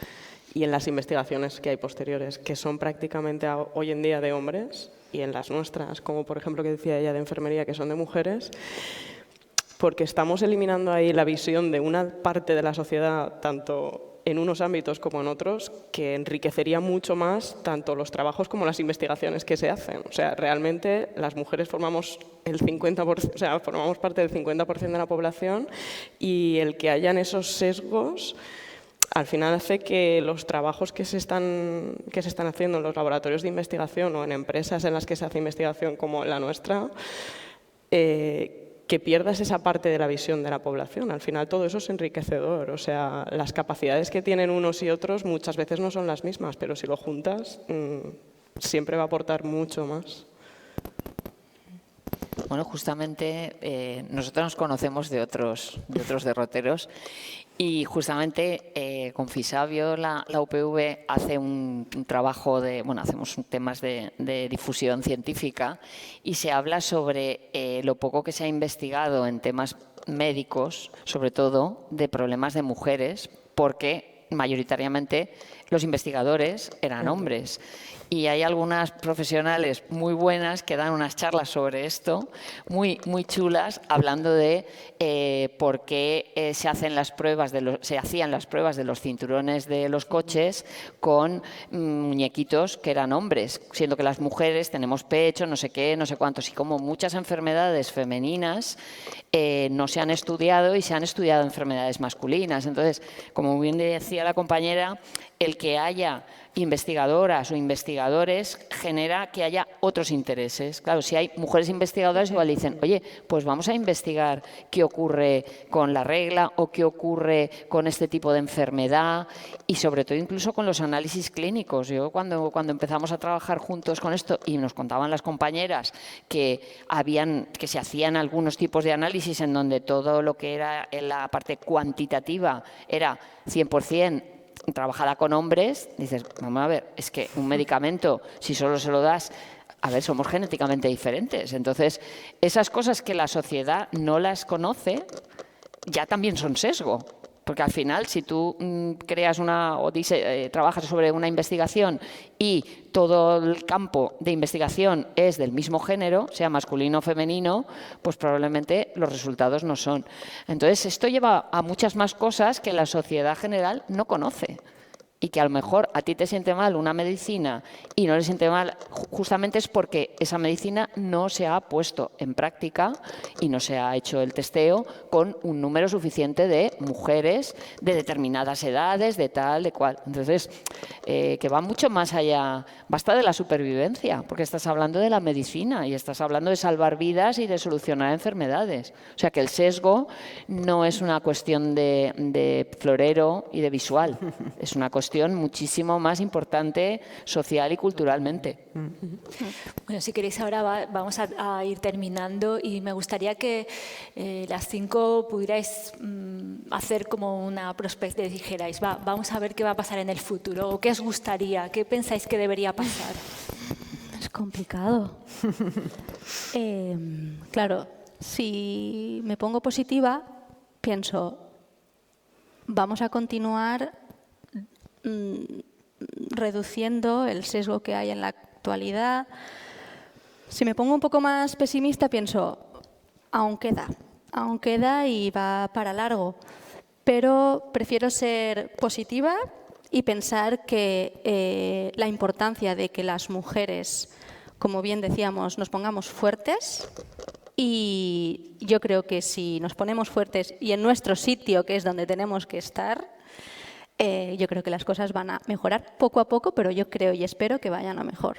y en las investigaciones que hay posteriores, que son prácticamente hoy en día de hombres, y en las nuestras, como por ejemplo que decía ella de enfermería, que son de mujeres, porque estamos eliminando ahí la visión de una parte de la sociedad, tanto en unos ámbitos como en otros, que enriquecería mucho más tanto los trabajos como las investigaciones que se hacen. O sea, realmente las mujeres formamos el 50%, o sea, formamos parte del 50% de la población, y el que hayan esos sesgos al final hace que los trabajos que se están haciendo en los laboratorios de investigación o en empresas en las que se hace investigación como la nuestra, que pierdas esa parte de la visión de la población. Al final todo eso es enriquecedor. O sea, las capacidades que tienen unos y otros muchas veces no son las mismas, pero si lo juntas siempre va a aportar mucho más. Bueno, justamente nosotros nos conocemos de otros derroteros y justamente con Fisabio, la UPV, hace un trabajo hacemos temas de difusión científica y se habla sobre lo poco que se ha investigado en temas médicos, sobre todo de problemas de mujeres, porque mayoritariamente los investigadores eran hombres. Y hay algunas profesionales muy buenas que dan unas charlas sobre esto, muy chulas, hablando de por qué se hacían las pruebas de los cinturones de los coches con muñequitos que eran hombres, siendo que las mujeres tenemos pecho, no sé qué, no sé cuántos, y como muchas enfermedades femeninas no se han estudiado y se han estudiado enfermedades masculinas. Entonces, como bien decía la compañera, el que haya investigadoras o investigadores genera que haya otros intereses. Claro, si hay mujeres investigadoras, igual dicen, oye, pues vamos a investigar qué ocurre con la regla o qué ocurre con este tipo de enfermedad y sobre todo incluso con los análisis clínicos. Yo cuando empezamos a trabajar juntos con esto y nos contaban las compañeras que se hacían algunos tipos de análisis en donde todo lo que era en la parte cuantitativa era 100% trabajada con hombres, dices, vamos a ver, es que un medicamento, si solo se lo das, a ver, somos genéticamente diferentes. Entonces, esas cosas que la sociedad no las conoce, ya también son sesgo. Porque al final, si tú creas trabajas sobre una investigación y todo el campo de investigación es del mismo género, sea masculino o femenino, pues probablemente los resultados no son. Entonces, esto lleva a muchas más cosas que la sociedad general no conoce. Y que a lo mejor a ti te siente mal una medicina y no le siente mal, justamente es porque esa medicina no se ha puesto en práctica y no se ha hecho el testeo con un número suficiente de mujeres de determinadas edades, de tal, de cual. Entonces, que va mucho más allá, basta de la supervivencia, porque estás hablando de la medicina y estás hablando de salvar vidas y de solucionar enfermedades. O sea que el sesgo no es una cuestión de florero y de visual, es una cuestión muchísimo más importante social y culturalmente. Bueno, si queréis ahora vamos a ir terminando y me gustaría que las 5 pudierais hacer como una prospectiva y dijerais, vamos a ver qué va a pasar en el futuro o qué os gustaría, qué pensáis que debería pasar. Es complicado. Claro, si me pongo positiva, pienso, vamos a continuar reduciendo el sesgo que hay en la actualidad. Si me pongo un poco más pesimista, pienso, aún queda y va para largo. Pero prefiero ser positiva y pensar que la importancia de que las mujeres, como bien decíamos, nos pongamos fuertes. Y yo creo que si nos ponemos fuertes y en nuestro sitio, que es donde tenemos que estar, yo creo que las cosas van a mejorar poco a poco, pero yo creo y espero que vayan a mejor.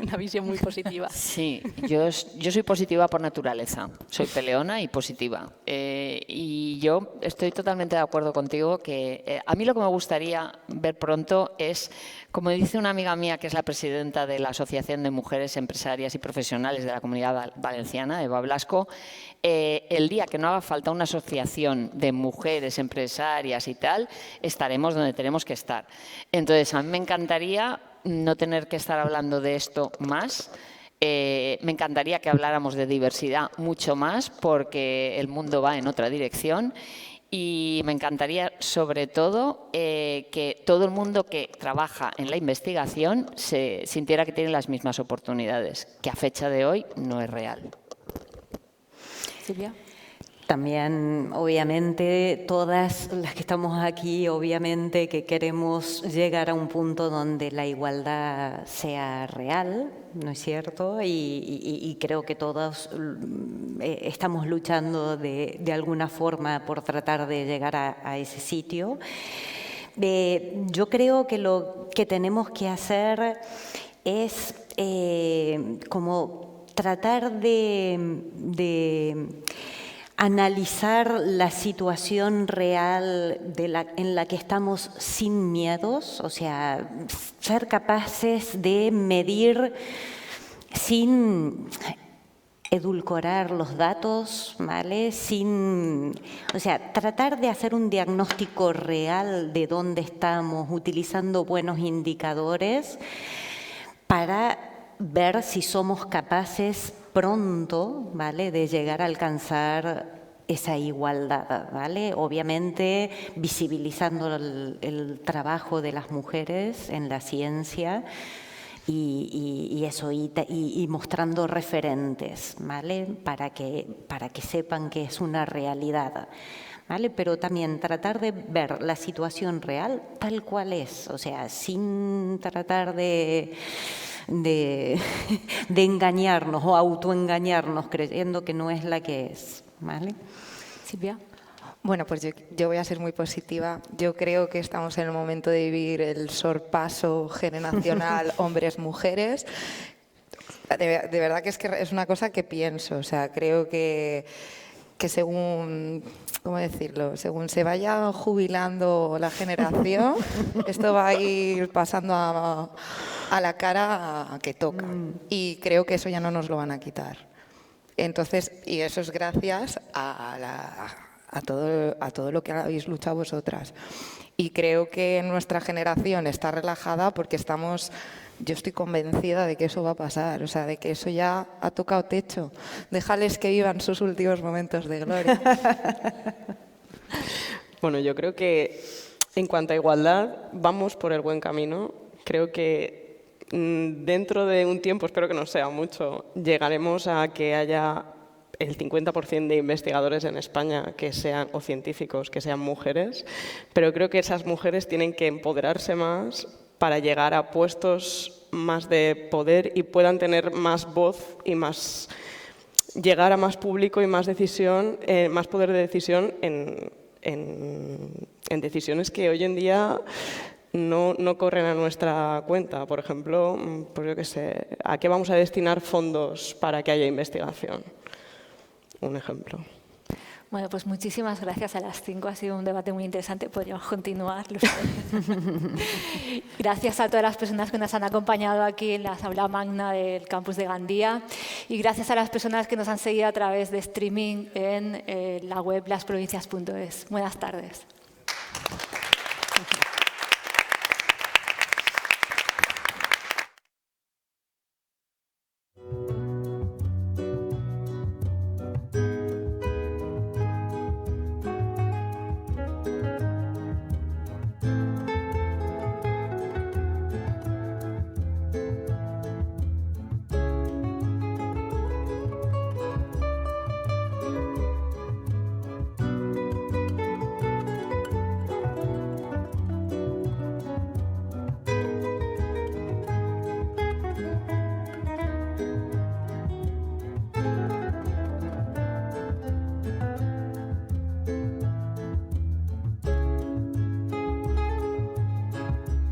Una visión muy positiva. Sí, yo soy positiva por naturaleza, soy peleona y positiva. Y yo estoy totalmente de acuerdo contigo que a mí lo que me gustaría ver pronto es, como dice una amiga mía que es la presidenta de la Asociación de Mujeres Empresarias y Profesionales de la Comunidad Valenciana, Eva Blasco, el día que no haga falta una asociación de mujeres empresarias y tal, estaremos donde tenemos que estar. Entonces, a mí me encantaría no tener que estar hablando de esto más. Me encantaría que habláramos de diversidad mucho más porque el mundo va en otra dirección y me encantaría sobre todo que todo el mundo que trabaja en la investigación se sintiera que tiene las mismas oportunidades, que a fecha de hoy no es real. Silvia. También, obviamente, todas las que estamos aquí, obviamente que queremos llegar a un punto donde la igualdad sea real, ¿no es cierto? Y creo que todos estamos luchando de alguna forma por tratar de llegar a ese sitio. Yo creo que lo que tenemos que hacer es como tratar de analizar la situación real en la que estamos sin miedos, o sea, ser capaces de medir sin edulcorar los datos, ¿vale? O sea, tratar de hacer un diagnóstico real de dónde estamos, utilizando buenos indicadores para ver si somos capaces pronto, ¿vale?, de llegar a alcanzar esa igualdad, ¿vale? Obviamente visibilizando el trabajo de las mujeres en la ciencia y mostrando referentes, ¿vale?, para que sepan que es una realidad, ¿vale? Pero también tratar de ver la situación real tal cual es, o sea, sin tratar de engañarnos o autoengañarnos creyendo que no es la que es, ¿vale? Silvia. Bueno, pues yo voy a ser muy positiva. Yo creo que estamos en el momento de vivir el sorpaso generacional hombres-mujeres. De verdad que es una cosa que pienso. O sea, creo que según, ¿cómo decirlo?, según se vaya jubilando la generación, esto va a ir pasando a la cara que toca. Y creo que eso ya no nos lo van a quitar. Entonces, y eso es gracias a a todo lo que habéis luchado vosotras. Y creo que nuestra generación está relajada porque yo estoy convencida de que eso va a pasar, o sea, de que eso ya ha tocado techo. Déjales que vivan sus últimos momentos de gloria. Bueno, yo creo que en cuanto a igualdad vamos por el buen camino. Creo que dentro de un tiempo, espero que no sea mucho, llegaremos a que haya el 50% de investigadores en España o científicos que sean mujeres, pero creo que esas mujeres tienen que empoderarse más para llegar a puestos más de poder y puedan tener más voz y llegar a más público y más poder de decisión en decisiones que hoy en día no corren a nuestra cuenta. Por ejemplo, pues yo qué sé, ¿a qué vamos a destinar fondos para que haya investigación? Un ejemplo. Bueno, pues muchísimas gracias a las 5. Ha sido un debate muy interesante. Podríamos continuar. Gracias a todas las personas que nos han acompañado aquí en la aula magna del campus de Gandía y gracias a las personas que nos han seguido a través de streaming en la web lasprovincias.es. Buenas tardes.